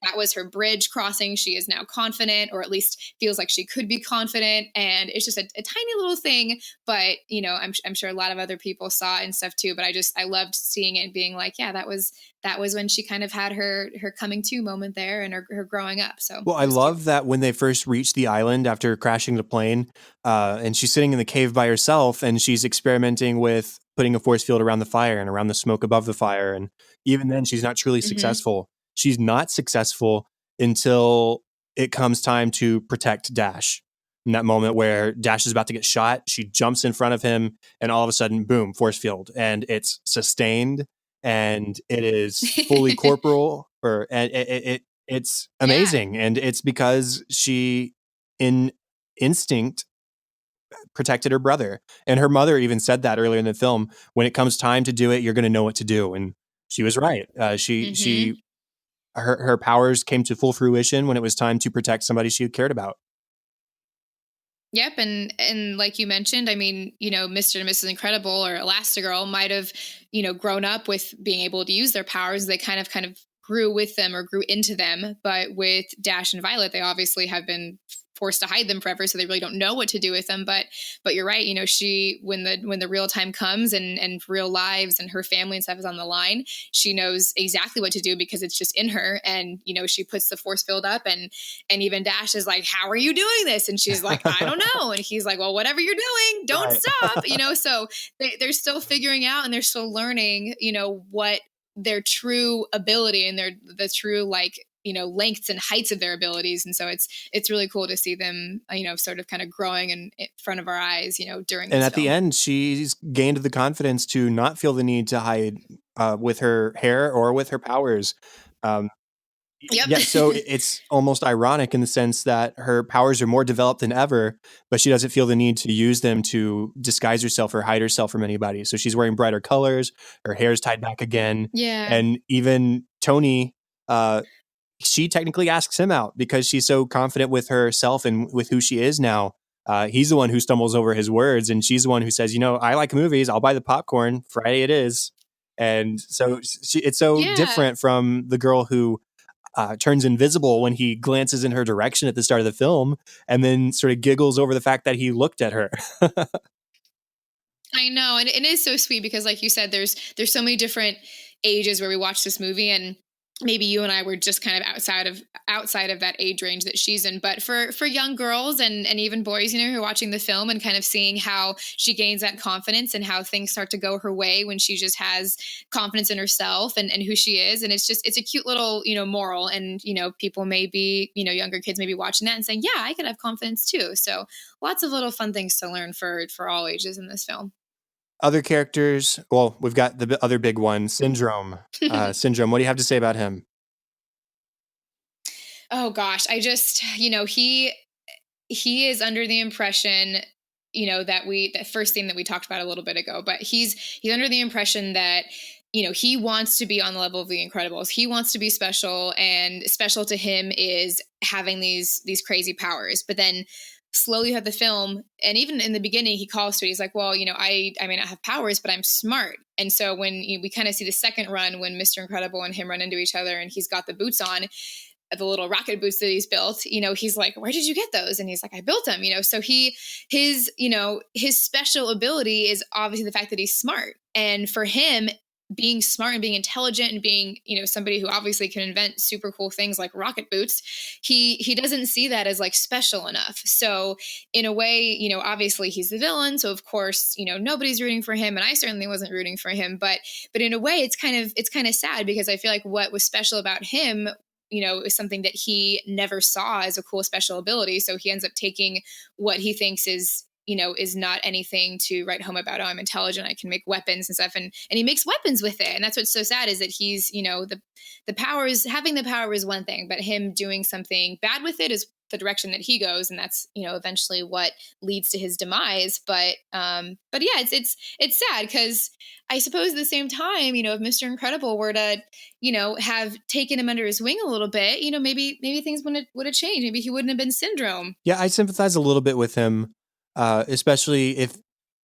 that was her bridge crossing. She is now confident, or at least feels like she could be confident. And it's just a tiny little thing, but I'm sure a lot of other people saw it and stuff too. But I loved seeing it and being like, yeah, that was when she kind of had her coming to moment there and her growing up. So, well, I love that when they first reach the island after crashing the plane, and she's sitting in the cave by herself, and she's experimenting with putting a force field around the fire and around the smoke above the fire. And even then, she's not truly successful. She's not successful until it comes time to protect Dash. In that moment where Dash is about to get shot, she jumps in front of him, and all of a sudden, boom, force field. And it's sustained, and it is fully corporal, it's amazing. Yeah. And it's because she, in instinct, protected her brother. And her mother even said that earlier in the film, when it comes time to do it, you're going to know what to do. And she was right. Her powers came to full fruition when it was time to protect somebody she cared about. Yep. And like you mentioned, I mean, Mr. and Mrs. Incredible or Elastigirl might have, grown up with being able to use their powers. They kind of grew with them or grew into them. But with Dash and Violet, they obviously have been forced to hide them forever, so they really don't know what to do with them. But you're right. She, when the real time comes and real lives and her family and stuff is on the line, she knows exactly what to do because it's just in her. And she puts the force field up, and even Dash is like, "How are you doing this?" And she's like, "I don't know." And he's like, "Well, whatever you're doing, don't stop." So they're still figuring out, and they're still learning, what their true ability and the true lengths and heights of their abilities. And so it's really cool to see them, sort of kind of growing in front of our eyes, during this And at film. the end, she's gained the confidence to not feel the need to hide with her hair or with her powers. Yep. Yeah, so it's almost ironic in the sense that her powers are more developed than ever, but she doesn't feel the need to use them to disguise herself or hide herself from anybody. So she's wearing brighter colors, her hair's tied back again. Yeah. And even Tony, she technically asks him out because she's so confident with herself and with who she is now. He's the one who stumbles over his words, and she's the one who says, "I like movies. I'll buy the popcorn. Friday it is." And so it's so different from the girl who turns invisible when he glances in her direction at the start of the film, and then sort of giggles over the fact that he looked at her. I know, and it is so sweet because, like you said, there's so many different ages where we watch this movie, and maybe you and I were just kind of outside of that age range that she's in. But for young girls and even boys, who are watching the film and kind of seeing how she gains that confidence and how things start to go her way when she just has confidence in herself and who she is. And it's a cute little, moral. And, people may be, younger kids may be watching that and saying, yeah, I could have confidence too. So lots of little fun things to learn for all ages in this film. Other characters, well, we've got the other big one, Syndrome. Syndrome, what do you have to say about him? Oh gosh, I just, he is under the impression, that first thing that we talked about a little bit ago, but he's under the impression that, he wants to be on the level of the Incredibles. He wants to be special, and special to him is having these crazy powers. But then slowly throughout the film, and even in the beginning, he calls to it. He's like, well, I may not have powers, but I'm smart. And so when we kind of see the second run, when Mr. Incredible and him run into each other and he's got the boots on, the little rocket boots that he's built, he's like, where did you get those? And he's like, I built them, so his special ability is obviously the fact that he's smart. And for him, being smart and being intelligent and being, somebody who obviously can invent super cool things like rocket boots, he doesn't see that as like special enough. So in a way, obviously he's the villain. So of course, nobody's rooting for him. And I certainly wasn't rooting for him, but in a way it's kind of sad because I feel like what was special about him, is something that he never saw as a cool special ability. So he ends up taking what he thinks is not anything to write home about. Oh, I'm intelligent, I can make weapons and stuff. And he makes weapons with it. And that's what's so sad is that he's, the powers, having the power is one thing, but him doing something bad with it is the direction that he goes. And that's, eventually what leads to his demise. But yeah, it's sad because I suppose at the same time, if Mr. Incredible were to, have taken him under his wing a little bit, maybe things would have changed. Maybe he wouldn't have been Syndrome. Yeah, I sympathize a little bit with him. Especially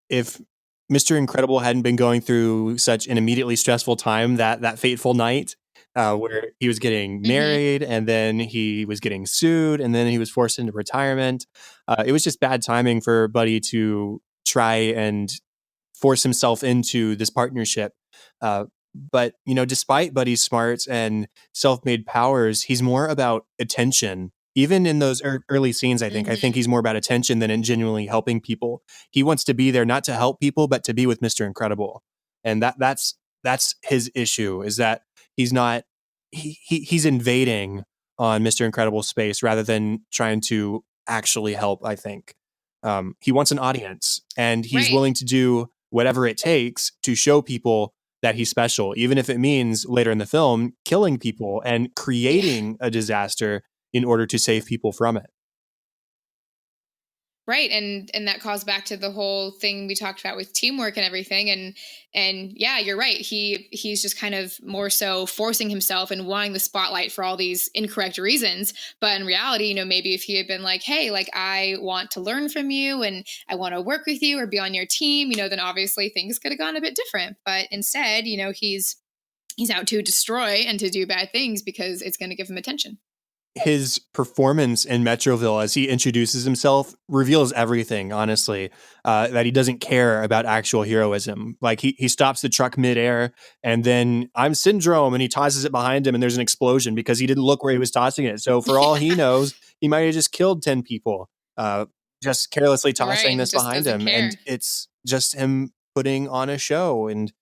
if Mr. Incredible hadn't been going through such an immediately stressful time that fateful night where he was getting married and then he was getting sued and then he was forced into retirement. It was just bad timing for Buddy to try and force himself into this partnership. But, despite Buddy's smarts and self-made powers, he's more about attention. Even in those early scenes, I think he's more about attention than in genuinely helping people. He wants to be there not to help people, but to be with Mr. Incredible. And that's his issue, is that he's not he's invading on Mr. Incredible's space rather than trying to actually help, I think. He wants an audience, and he's willing to do whatever it takes to show people that he's special, even if it means later in the film killing people and creating a disaster in order to save people from it. Right. And that calls back to the whole thing we talked about with teamwork and everything. And yeah, you're right. He's just kind of more so forcing himself and wanting the spotlight for all these incorrect reasons. But in reality, maybe if he had been like, hey, like, I want to learn from you and I want to work with you or be on your team, then obviously things could have gone a bit different. But instead, he's out to destroy and to do bad things because it's going to give him attention. his performance in Metroville as he introduces himself reveals everything, honestly, that he doesn't care about actual heroism. Like he stops the truck midair and then I'm Syndrome and he tosses it behind him and there's an explosion because he didn't look where he was tossing it. So for all he knows, he might have just killed 10 people, just carelessly tossing Right. this Just behind doesn't him. And care. it's just him putting on a show, and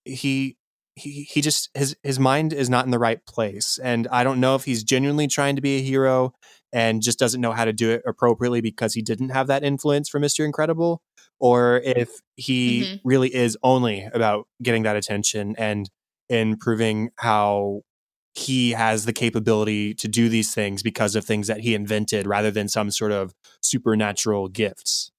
he he just his mind is not in the right place, and I don't know if he's genuinely trying to be a hero and just doesn't know how to do it appropriately because he didn't have that influence from Mr. Incredible, or if he Hmm. really is only about getting that attention and in proving how he has the capability to do these things because of things that he invented rather than some sort of supernatural gifts.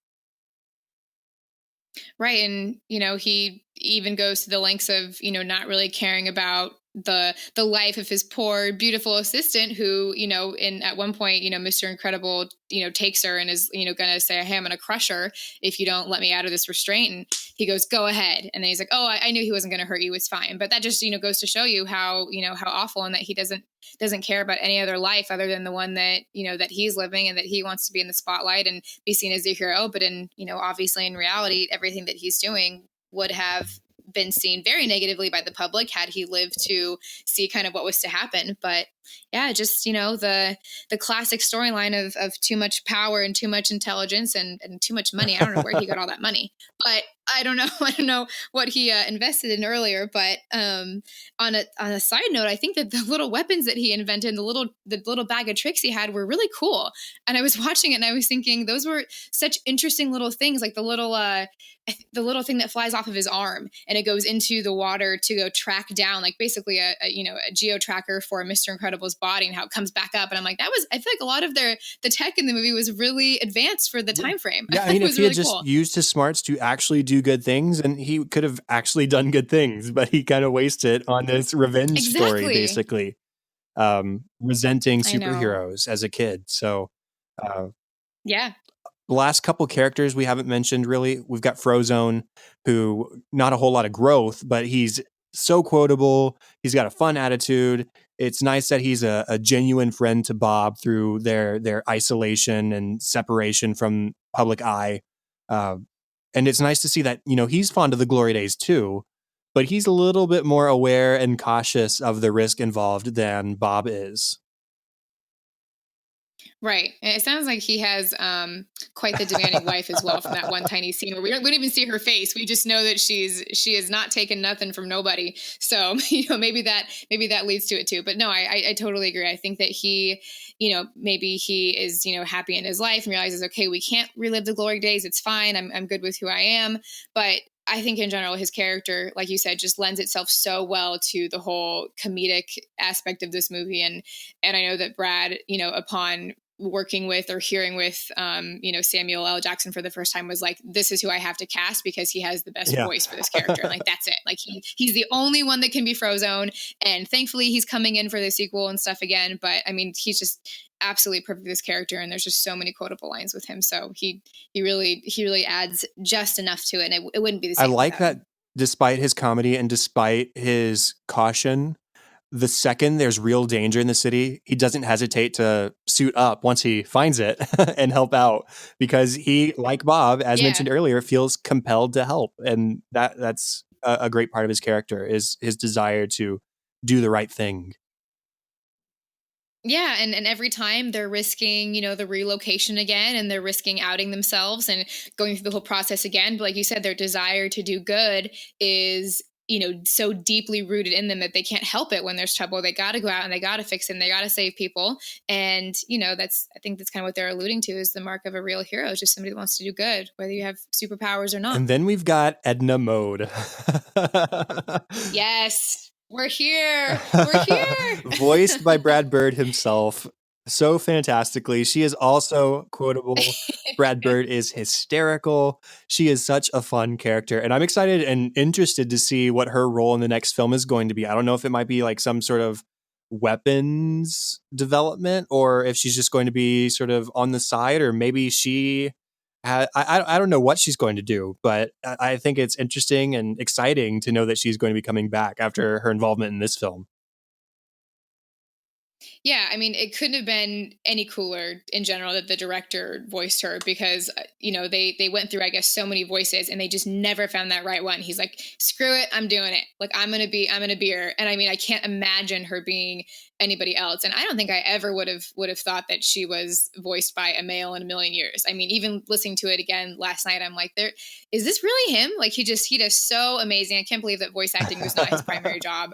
Right. And, he even goes to the lengths of, not really caring about the life of his poor, beautiful assistant who, in at one point, Mr. Incredible, takes her and is, gonna say, hey, I'm gonna crush her if you don't let me out of this restraint. And he goes, go ahead. And then he's like, oh, I knew he wasn't gonna hurt you. It's fine. But that just, goes to show you how, how awful, and that he doesn't care about any other life other than the one that, that he's living, and that he wants to be in the spotlight and be seen as a hero. But in, obviously in reality, everything that he's doing would have been seen very negatively by the public had he lived to see kind of what was to happen. But yeah, just, the classic storyline of too much power and too much intelligence and too much money. I don't know where he got all that money, but I don't know. I don't know what he invested in earlier. But on a side note, I think that the little weapons that he invented, the little bag of tricks he had, were really cool. And I was watching it and I was thinking those were such interesting little things, like the little thing that flies off of his arm and it goes into the water to go track down, like basically a geo tracker for Mr. Incredible's body, and how it comes back up. And I'm like, I feel like a lot of the tech in the movie was really advanced for the time frame. Yeah, I It mean, if was he had really just cool. used his smarts to actually do good things, and he could have actually done good things, but he kind of wasted on this revenge story, Exactly. basically, resenting I know. superheroes as a kid. So, uh, Yeah. the last couple characters we haven't mentioned really. We've got Frozone, who not a whole lot of growth, but he's so quotable. He's got a fun attitude. It's nice that he's a genuine friend to Bob through their isolation and separation from public eye. Uh, and it's nice to see that, he's fond of the glory days too, but he's a little bit more aware and cautious of the risk involved than Bob is. Right. And it sounds like he has quite the demanding wife as well, from that one tiny scene where we don't even see her face. We just know that she has not taken nothing from nobody. So, maybe that leads to it too. But no, I totally agree. I think that he, maybe he is, happy in his life and realizes, okay, we can't relive the glory days. It's fine. I'm good with who I am. But I think in general, his character, like you said, just lends itself so well to the whole comedic aspect of this movie. And I know that Brad, upon working with or hearing with, Samuel L. Jackson for the first time, was like, this is who I have to cast because he has the best Yeah. voice for this character. And like, that's it. Like he's the only one that can be Frozone. And thankfully he's coming in for the sequel and stuff again. But I mean, he's just absolutely perfect for this character. And there's just so many quotable lines with him. So he really adds just enough to it. And it wouldn't be the I same like without that him. despite his comedy and despite his caution, the second there's real danger in the city, he doesn't hesitate to suit up once he finds it and help out because he, like Bob, as Yeah. mentioned earlier, feels compelled to help. And that's a great part of his character, is his desire to do the right thing. Yeah, and every time they're risking, the relocation again, and they're risking outing themselves and going through the whole process again. But like you said, their desire to do good is, so deeply rooted in them that they can't help it when there's trouble. They got to go out and they got to fix it and they got to save people. And, I think that's kind of what they're alluding to, is the mark of a real hero, is just somebody that wants to do good, whether you have superpowers or not. And then we've got Edna Mode. Yes. We're here. We're here. Voiced by Brad Bird himself so fantastically. She is also quotable. Brad Bird is hysterical. She is such a fun character. And I'm excited and interested to see what her role in the next film is going to be. I don't know if it might be like some sort of weapons development, or if she's just going to be sort of on the side, or maybe I don't know what she's going to do, but I think it's interesting and exciting to know that she's going to be coming back after her involvement in this film. Yeah, I mean, it couldn't have been any cooler in general that the director voiced her because they went through, I guess, so many voices and they just never found that right one. He's like, screw it, I'm doing it. Like I'm gonna be her. And I mean, I can't imagine her being anybody else. And I don't think I ever would have thought that she was voiced by a male in a million years. I mean, even listening to it again last night, I'm like, there is this really him? Like he does so amazing. I can't believe that voice acting was not his primary job.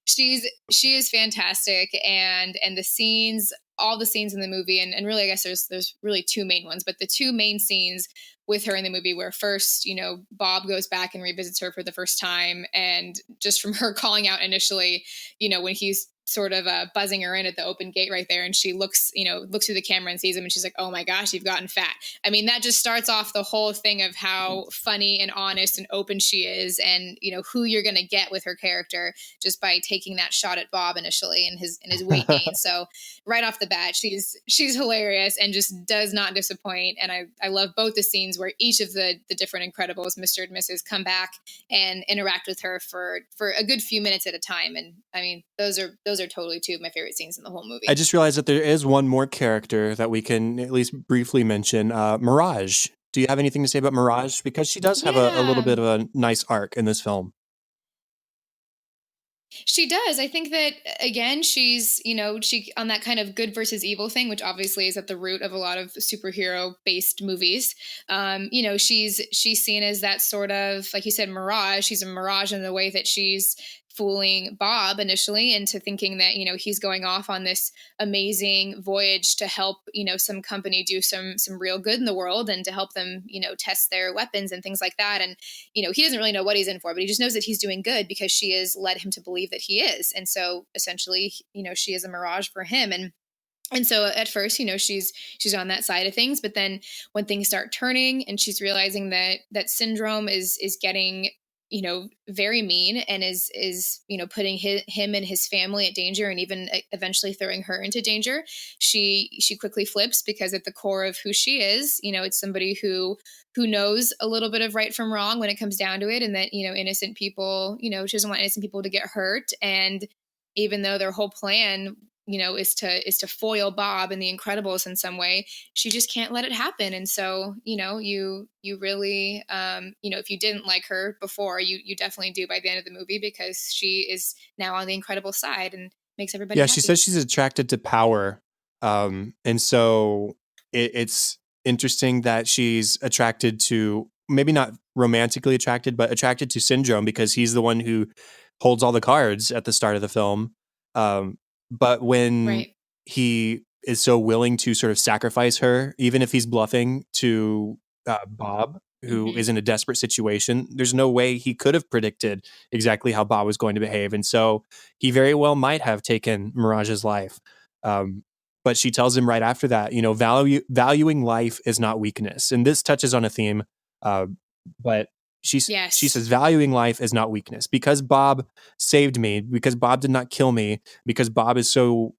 She is fantastic, and the scenes, all the scenes in the movie, and really I guess there's really two main ones, but the two main scenes with her in the movie where first, Bob goes back and revisits her for the first time, and just from her calling out initially, when he's sort of buzzing her in at the open gate right there, and she looks through the camera and sees him, and she's like, oh my gosh, you've gotten fat. I mean, that just starts off the whole thing of how funny and honest and open she is, and who you're going to get with her character just by taking that shot at Bob initially and his weight gain. So right off the bat, she's hilarious and just does not disappoint. And I love both the scenes where each of the different Incredibles, Mr. and Mrs., come back and interact with her for a good few minutes at a time. And I mean, those are totally two of my favorite scenes in the whole movie. I just realized that there is one more character that we can at least briefly mention, Mirage. Do you have anything to say about Mirage? Because she does have a little bit of a nice arc in this film. She does. I think that again, she's, she on that kind of good versus evil thing, which obviously is at the root of a lot of superhero based movies. She's seen as that sort of, like you said, mirage. She's a mirage in the way that she's fooling Bob initially into thinking that, he's going off on this amazing voyage to help, some company do some real good in the world and to help them, test their weapons and things like that. And, he doesn't really know what he's in for, but he just knows that he's doing good because she has led him to believe that he is. And so essentially, she is a mirage for him. And so at first, she's on that side of things, but then when things start turning and she's realizing that Syndrome is getting, very mean and is putting him and his family at danger and even eventually throwing her into danger, she quickly flips because at the core of who she is, it's somebody who knows a little bit of right from wrong when it comes down to it, and that, innocent people, she doesn't want innocent people to get hurt. And even though their whole plan, is to foil Bob and the Incredibles in some way, she just can't let it happen. And so, you really, if you didn't like her before, you definitely do by the end of the movie, because she is now on the Incredible side and makes everybody happy. She says she's attracted to power. And so it's interesting that she's attracted to, maybe not romantically attracted, but attracted to Syndrome because he's the one who holds all the cards at the start of the film. But when he is so willing to sort of sacrifice her, even if he's bluffing to Bob, who is in a desperate situation, there's no way he could have predicted exactly how Bob was going to behave. And so he very well might have taken Mirage's life. But she tells him right after that, valuing life is not weakness. And this touches on a theme, but she says valuing life is not weakness. Because Bob saved me, because Bob did not kill me, because Bob is so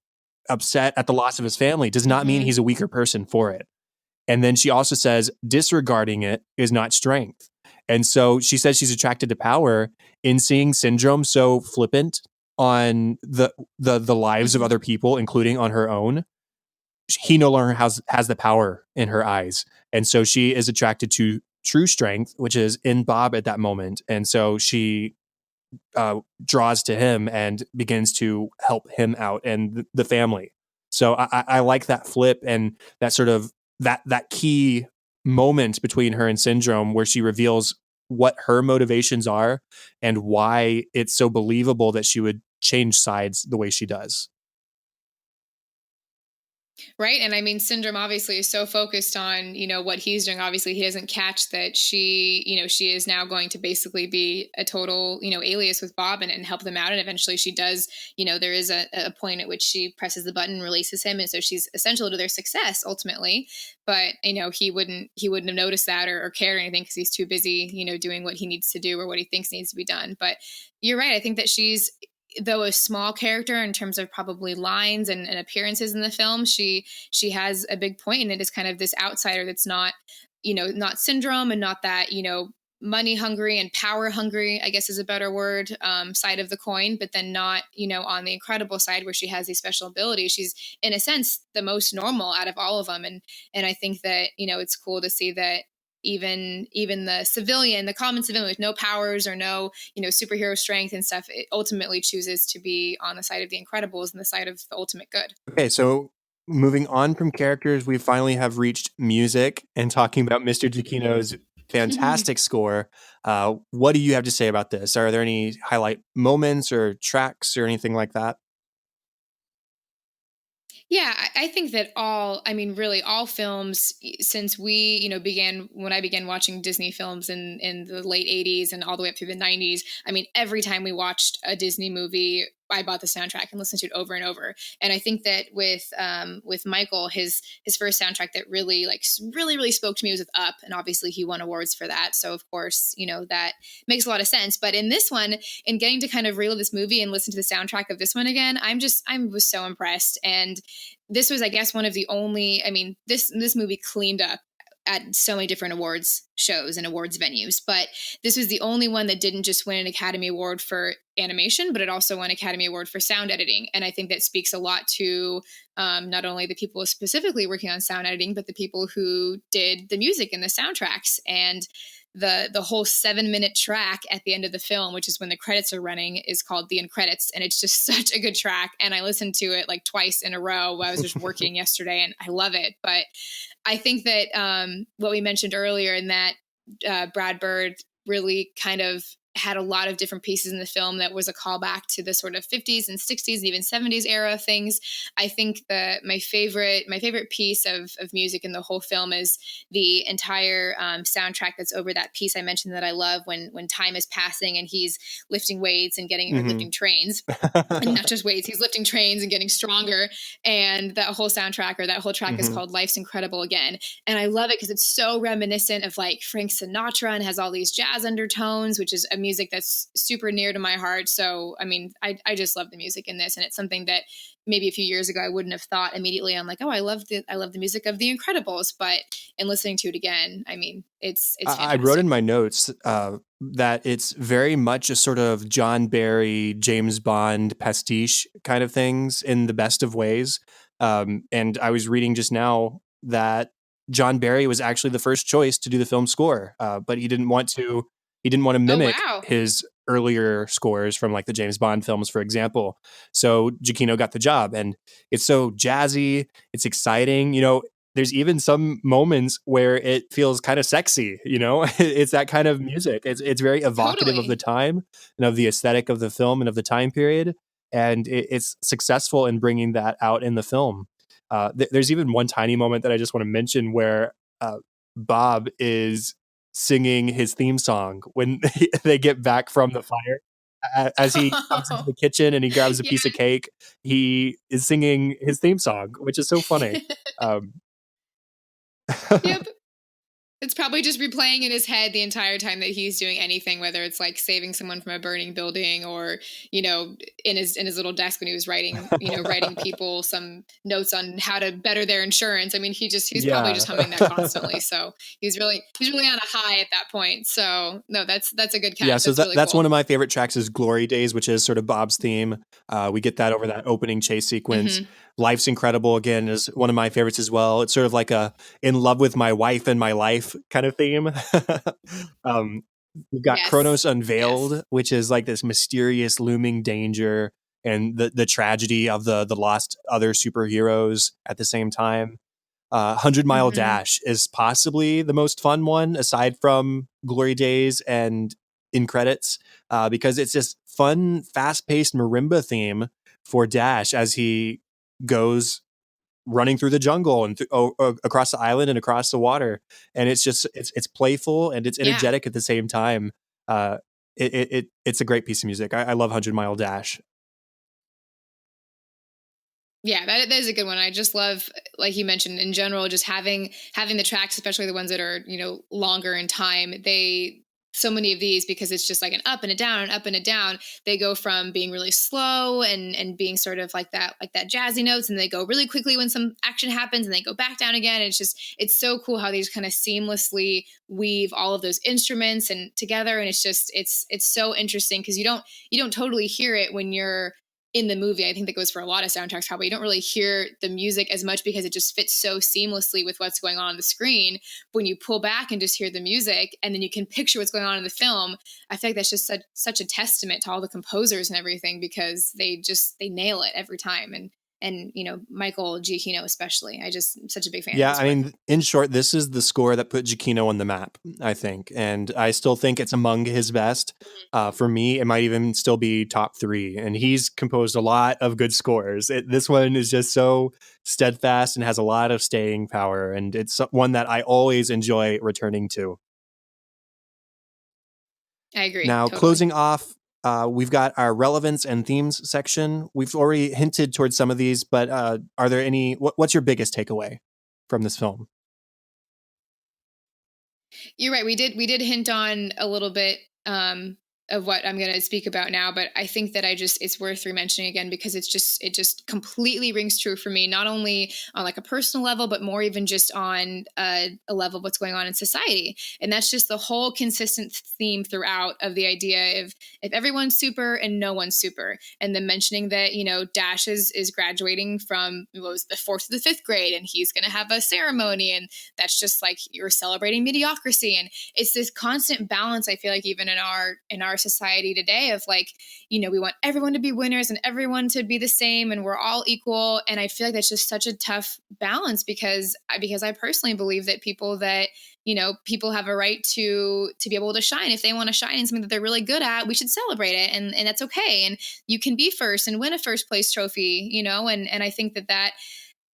upset at the loss of his family, does not mean he's a weaker person for it. And then she also says disregarding it is not strength. And so she says she's attracted to power in seeing Syndrome so flippant on the lives of other people, including on her own. He no longer has the power in her eyes. And so she is attracted to true strength, which is in Bob at that moment. And so she draws to him and begins to help him out and the family. So I like that flip and that sort of that key moment between her and Syndrome where she reveals what her motivations are and why it's so believable that she would change sides the way she does. Right. And I mean, Syndrome obviously is so focused on, what he's doing. Obviously, he doesn't catch that she is now going to basically be a total, alias with Bob and help them out. And eventually she does, there is a point at which she presses the button, releases him. And so she's essential to their success ultimately. But, he wouldn't have noticed that or cared or anything because he's too busy, doing what he needs to do or what he thinks needs to be done. But you're right. I think that she's, though a small character in terms of probably lines and appearances in the film, she has a big point, and it is kind of this outsider that's not, not Syndrome and not that, money hungry and power hungry, I guess is a better word, side of the coin, but then not, on the incredible side where she has these special abilities. She's in a sense the most normal out of all of them. And I think that, it's cool to see that even the common civilian with no powers or no, superhero strength and stuff, it ultimately chooses to be on the side of the Incredibles and the side of the ultimate good. Okay, so moving on from characters, we finally have reached music and talking about Mr. Giacchino's fantastic score. What do you have to say about this? Are there any highlight moments or tracks or anything like that? Yeah, I think that really all films since we, when I began watching Disney films in the late 80s and all the way up through the 90s, every time we watched a Disney movie, I bought the soundtrack and listened to it over and over. And I think that with Michael, his first soundtrack that really really spoke to me was with Up, and obviously he won awards for that. So of course, that makes a lot of sense. But in this one, in getting to kind of relive this movie and listen to the soundtrack of this one again, I was so impressed. And this was, I guess, one of the only, this movie cleaned up at so many different awards shows and awards venues, but this was the only one that didn't just win an Academy Award for animation, but it also won Academy Award for sound editing. And I think that speaks a lot to not only the people specifically working on sound editing, but the people who did the music and the soundtracks. And the whole 7-minute track at the end of the film, which is when the credits are running, is called The End Credits. And it's just such a good track. And I listened to it like twice in a row while I was just working yesterday, and I love it. But I think that what we mentioned earlier in that Brad Bird really kind of had a lot of different pieces in the film that was a callback to the sort of 50s and 60s and even 70s era of things. I think that my favorite piece of music in the whole film is the entire soundtrack that's over that piece I mentioned that I love when time is passing and he's lifting weights and or lifting trains. And not just weights, he's lifting trains and getting stronger. And that whole soundtrack or that whole track is called Life's Incredible Again. And I love it because it's so reminiscent of like Frank Sinatra and has all these jazz undertones, which is a music that's super near to my heart. So, I just love the music in this. And it's something that maybe a few years ago I wouldn't have thought immediately. I'm like, oh, I love the music of The Incredibles. But in listening to it again, it's fantastic. I wrote in my notes that it's very much a sort of John Barry, James Bond pastiche kind of things in the best of ways. And I was reading just now that John Barry was actually the first choice to do the film score, but he didn't want to mimic his earlier scores from like the James Bond films, for example. So Giacchino got the job, and it's so jazzy. It's exciting. There's even some moments where it feels kind of sexy, it's that kind of music. It's very evocative of the time and of the aesthetic of the film and of the time period. And it's successful in bringing that out in the film. There's even one tiny moment that I just want to mention where Bob is singing his theme song when they get back from the fire. As he comes into the kitchen and he grabs a piece of cake, he is singing his theme song, which is so funny. Yep. It's probably just replaying in his head the entire time that he's doing anything, whether it's like saving someone from a burning building or, in his little desk when he was writing people some notes on how to better their insurance. He's probably just humming that constantly. So he's really on a high at that point. So no, that's a good catch. Yeah. So that's really cool. Cool. One of my favorite tracks is Glory Days, which is sort of Bob's theme. We get that over that opening chase sequence. Life's Incredible Again is one of my favorites as well. It's sort of like a in love with my wife and my life kind of theme. We've got Kronos Unveiled, which is like this mysterious looming danger and the tragedy of the lost other superheroes at the same time. 100 Mile Dash is possibly the most fun one aside from Glory Days and In Credits, because it's this fun, fast-paced marimba theme for Dash as he goes running through the jungle and across the island and across the water. And it's just, it's playful and it's energetic at the same time. It's a great piece of music. I love 100 Mile Dash. Yeah, that is a good one. I just love, like you mentioned, in general, just having the tracks, especially the ones that are, longer in time, they so many of these, because it's just like an up and a down and up and a down. They go from being really slow and being sort of like that jazzy notes, and they go really quickly when some action happens, and they go back down again. It's so cool how they just kind of seamlessly weave all of those instruments and together, and it's so interesting, because you don't totally hear it when you're in the movie. I think that goes for a lot of soundtracks. Probably you don't really hear the music as much because it just fits so seamlessly with what's going on the screen. When you pull back and just hear the music, and then you can picture what's going on in the film, I feel like that's just such a testament to all the composers and everything, because they nail it every time. And Michael Giacchino especially. I just am such a big fan of his work. mean, in short, this is the score that put Giacchino on the map, I think. And I still think it's among his best. For me, it might even still be top 3. And he's composed a lot of good scores. This one is just so steadfast and has a lot of staying power. And it's one that I always enjoy returning to. I agree. Now, totally. Closing off, we've got our relevance and themes section. We've already hinted towards some of these, but are there any? What's your biggest takeaway from this film? You're right. We did hint on a little bit of what I'm going to speak about now, but I think that it's worth re-mentioning again, because it just completely rings true for me, not only on like a personal level, but more even just on a level of what's going on in society. And that's just the whole consistent theme throughout of the idea of if everyone's super and no one's super. And then mentioning that, Dash is graduating from what was the 4th to the 5th grade, and he's going to have a ceremony. And that's just like, you're celebrating mediocrity. And it's this constant balance, I feel like, even in our society today, of like, we want everyone to be winners and everyone to be the same, and we're all equal. And I feel like that's just such a tough balance, because I personally believe that people have a right to be able to shine. If they want to shine in something that they're really good at, we should celebrate it. And that's okay. And you can be first and win a first place trophy, and I think that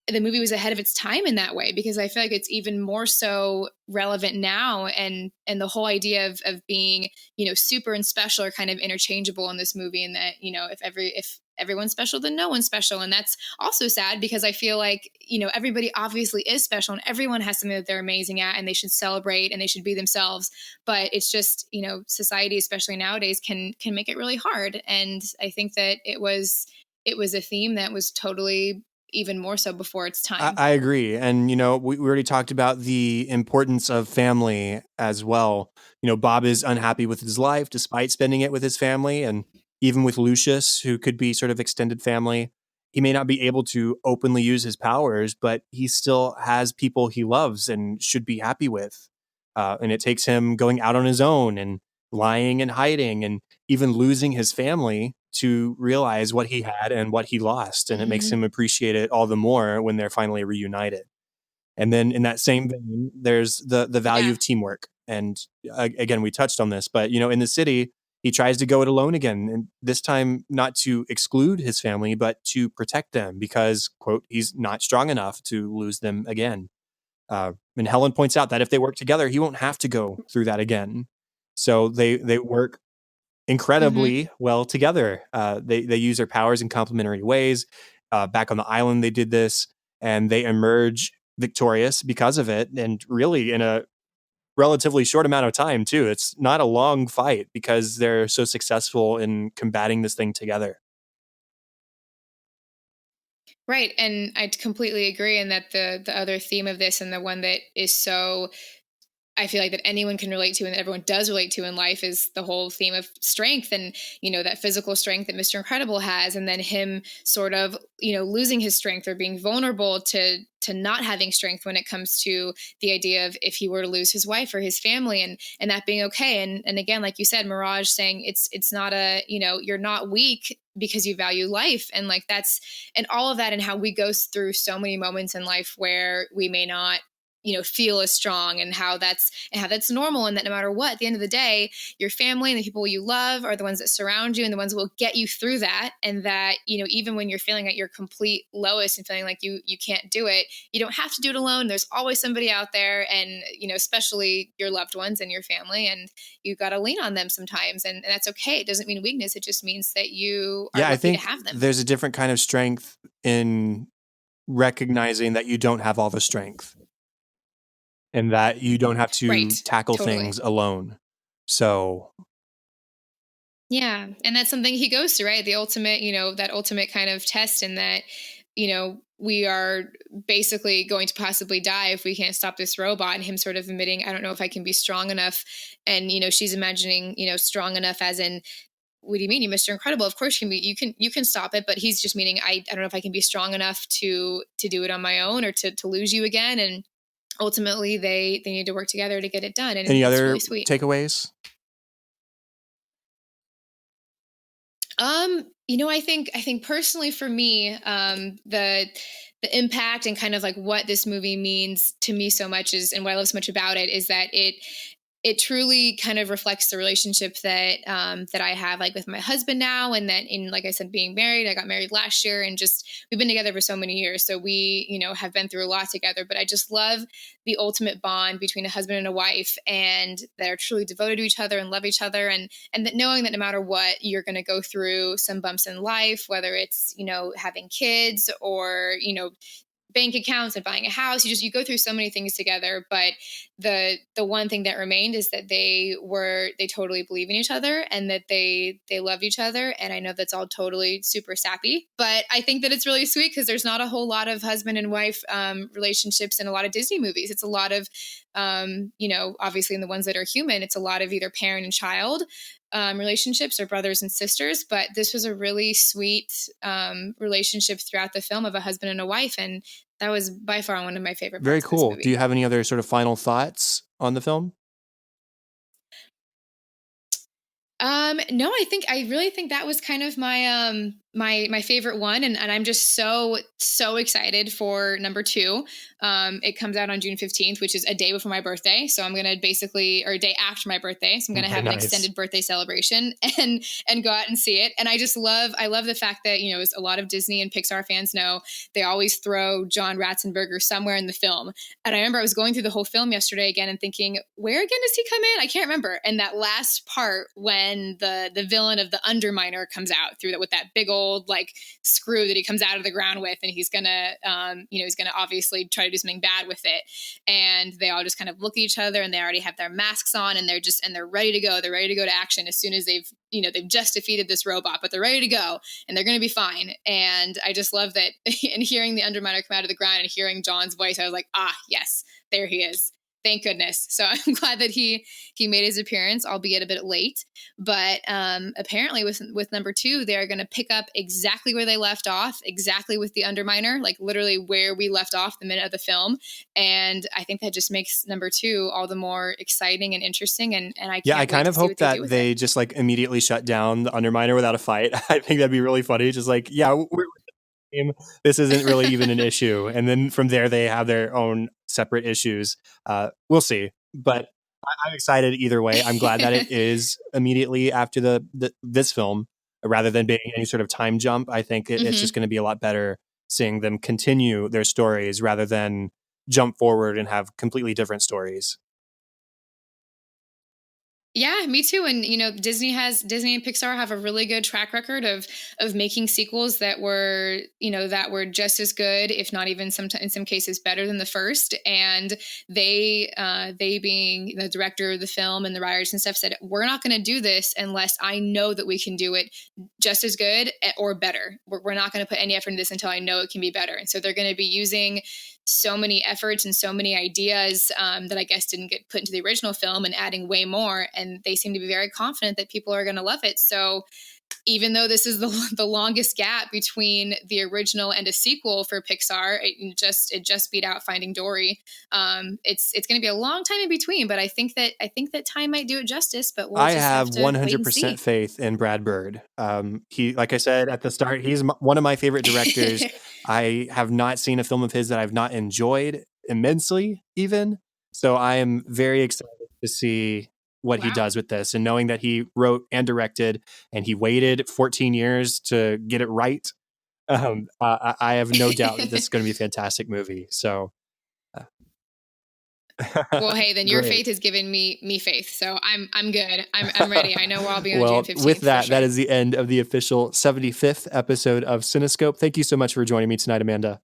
the movie was ahead of its time in that way, because I feel like it's even more so relevant now. And the whole idea of being, super and special are kind of interchangeable in this movie. And that, if everyone's special, then no one's special. And that's also sad, because I feel like, everybody obviously is special, and everyone has something that they're amazing at, and they should celebrate and they should be themselves. But it's just, society, especially nowadays, can make it really hard. And I think that it was a theme that was totally even more so before its time. I agree. And, we already talked about the importance of family as well. Bob is unhappy with his life despite spending it with his family. And even with Lucius, who could be sort of extended family, he may not be able to openly use his powers, but he still has people he loves and should be happy with. And it takes him going out on his own and lying and hiding and even losing his family to realize what he had and what he lost. And it makes him appreciate it all the more when they're finally reunited. And then in that same vein, there's the value of teamwork. And again, we touched on this, but in the city, he tries to go it alone again. And this time, not to exclude his family, but to protect them, because, quote, he's not strong enough to lose them again. And Helen points out that if they work together, he won't have to go through that again. So they work incredibly well together. They use their powers in complementary ways. Back on the island, they did this, and they emerge victorious because of it, and really in a relatively short amount of time too. It's not a long fight because they're so successful in combating this thing together. Right. And I completely agree. And that the other theme of this, and the one that is so, I feel like that anyone can relate to and that everyone does relate to in life, is the whole theme of strength, and, that physical strength that Mr. Incredible has, and then him sort of, losing his strength or being vulnerable to not having strength when it comes to the idea of if he were to lose his wife or his family, and that being okay. And again, like you said, Mirage, saying it's not you're not weak because you value life. And like and all of that, and how we go through so many moments in life where we may not feel as strong, and how that's normal. And that no matter what, at the end of the day, your family and the people you love are the ones that surround you and the ones that will get you through that. And that, even when you're feeling at your complete lowest and feeling like you can't do it, you don't have to do it alone. There's always somebody out there, and, especially your loved ones and your family, and you got to lean on them sometimes. And that's okay. It doesn't mean weakness. It just means that you are lucky to have them. There's a different kind of strength in recognizing that you don't have all the strength, and that you don't have to tackle things alone. So Yeah. And that's something he goes through, right? The ultimate, that ultimate kind of test, and that, we are basically going to possibly die if we can't stop this robot, and him sort of admitting, I don't know if I can be strong enough. And, she's imagining, strong enough as in, what do you mean, you Mr. Incredible? Of course you can stop it. But he's just meaning, I don't know if I can be strong enough to do it on my own, or to lose you again. And ultimately they need to work together to get it done. And any it's other really sweet. takeaways? I think personally for me, the impact and kind of like what this movie means to me so much is, and what I love so much about it, is that it truly kind of reflects the relationship that that I have, like, with my husband now. And that, in, like I said, being married, I got married last year, and just, we've been together for so many years. So we, have been through a lot together, but I just love the ultimate bond between a husband and a wife, and that are truly devoted to each other and love each other. And that, knowing that no matter what, you're going to go through some bumps in life, whether it's, having kids, or, bank accounts and buying a house. You go through so many things together. But the one thing that remained is that they totally believe in each other, and that they love each other. And I know that's all totally super sappy, but I think that it's really sweet, because there's not a whole lot of husband and wife relationships in a lot of Disney movies. It's a lot of, obviously in the ones that are human, it's a lot of either parent and child relationships, or brothers and sisters. But this was a really sweet relationship throughout the film, of a husband and a wife. And that was by far one of my favorite parts. Very of this cool. movie. Do you have any other sort of final thoughts on the film? No, I really think that was kind of my my favorite one, and I'm just so excited for number 2. It comes out on June 15th, which is a day before my birthday. So I'm gonna basically, or a day after my birthday. So I'm gonna have an extended birthday celebration and go out and see it. And I love the fact that, as a lot of Disney and Pixar fans know, they always throw John Ratzenberger somewhere in the film. And I remember I was going through the whole film yesterday again and thinking, where again does he come in? I can't remember. And that last part, when the villain of the Underminer comes out through that, with that big old, like, screw that he comes out of the ground with, and he's gonna he's gonna obviously try to do something bad with it. And they all just kind of look at each other, and they already have their masks on, and they're ready to go. They're ready to go to action as soon as they've just defeated this robot, but they're ready to go, and they're going to be fine. And I just love that. And hearing the Underminer come out of the ground and hearing John's voice, I was like, yes, there he is. Thank goodness. So I'm glad that he made his appearance, albeit a bit late. But apparently with number 2, they're going to pick up exactly where they left off, exactly with the Underminer, like literally where we left off the minute of the film. And I think that just makes number 2 all the more exciting and interesting. And I can't I kind of hope that they just, like, immediately shut down the Underminer without a fight. I think that'd be really funny. Just like, this isn't really even an issue. And then from there, they have their own separate issues. We'll see. But I'm excited either way. I'm glad that it is immediately after this film, rather than being any sort of time jump. I think it's just going to be a lot better seeing them continue their stories rather than jump forward and have completely different stories. Yeah, me too. And Disney and Pixar have a really good track record of making sequels that were just as good, if not even in some cases better than the first. And they being the director of the film and the writers and stuff, said, we're not going to do this unless I know that we can do it just as good or better. We're not going to put any effort into this until I know it can be better. And so they're going to be using so many efforts and so many ideas that I guess didn't get put into the original film, and adding way more. And they seem to be very confident that people are going to love it. So even though this is the longest gap between the original and a sequel for Pixar, it just beat out Finding Dory. It's going to be a long time in between, but I think that time might do it justice. But I have 100% faith in Brad Bird. He, like I said at the start, he's one of my favorite directors. I have not seen a film of his that I've not enjoyed immensely, even. So I am very excited to see what he does with this, and knowing that he wrote and directed, and he waited 14 years to get it right. I have no doubt that this is going to be a fantastic movie. So, well, hey, then your faith has given me faith, so I'm good. I'm ready. I know I'll be on June 15th. With that, that is the end of the official 75th episode of Cinescope. Thank you so much for joining me tonight, Amanda.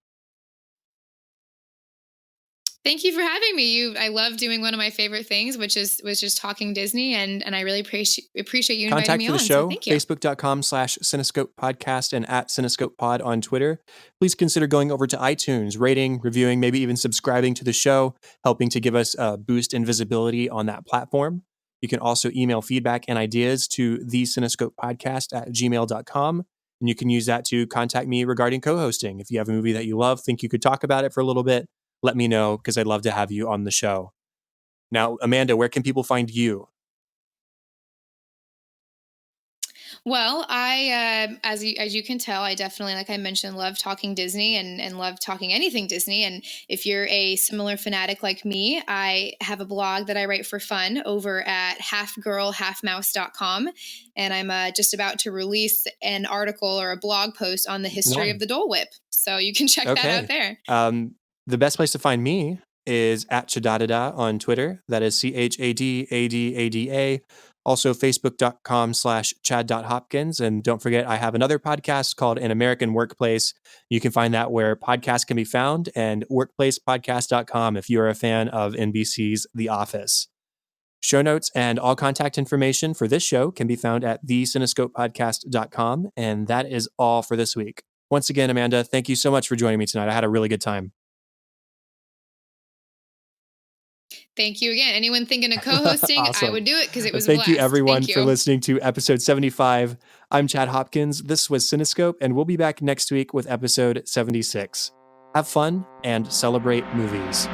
Thank you for having me. I love doing one of my favorite things, which was just talking Disney, and I really appreciate you inviting Contact me for the on. show, So thank you. Facebook.com/Cinescope Podcast and at Cinescope Pod on Twitter. Please consider going over to iTunes, rating, reviewing, maybe even subscribing to the show, helping to give us a boost in visibility on that platform. You can also email feedback and ideas to thecinescopepodcast@gmail.com. And you can use that to contact me regarding co-hosting. If you have a movie that you love, think you could talk about it for a little bit, let me know because I'd love to have you on the show. Now, Amanda, where can people find you? Well, as you can tell, I definitely, like I mentioned, love talking Disney and love talking anything Disney. And if you're a similar fanatic like me, I have a blog that I write for fun over at halfgirlhalfmouse.com. And I'm just about to release an article or a blog post on the history of the Dole Whip. So you can check that out there. The best place to find me is at Chadadada on Twitter. That is CHADADADA. Also, facebook.com/chad.hopkins. And don't forget, I have another podcast called An American Workplace. You can find that where podcasts can be found, and workplacepodcast.com if you're a fan of NBC's The Office. Show notes and all contact information for this show can be found at thecinescopepodcast.com. And that is all for this week. Once again, Amanda, thank you so much for joining me tonight. I had a really good time. Thank you again. Anyone thinking of co-hosting, Awesome. I would do it because it was Thank a blast. you, everyone, Thank you for listening to episode 75. I'm Chad Hopkins. This was Cinescope, and we'll be back next week with episode 76. Have fun and celebrate movies.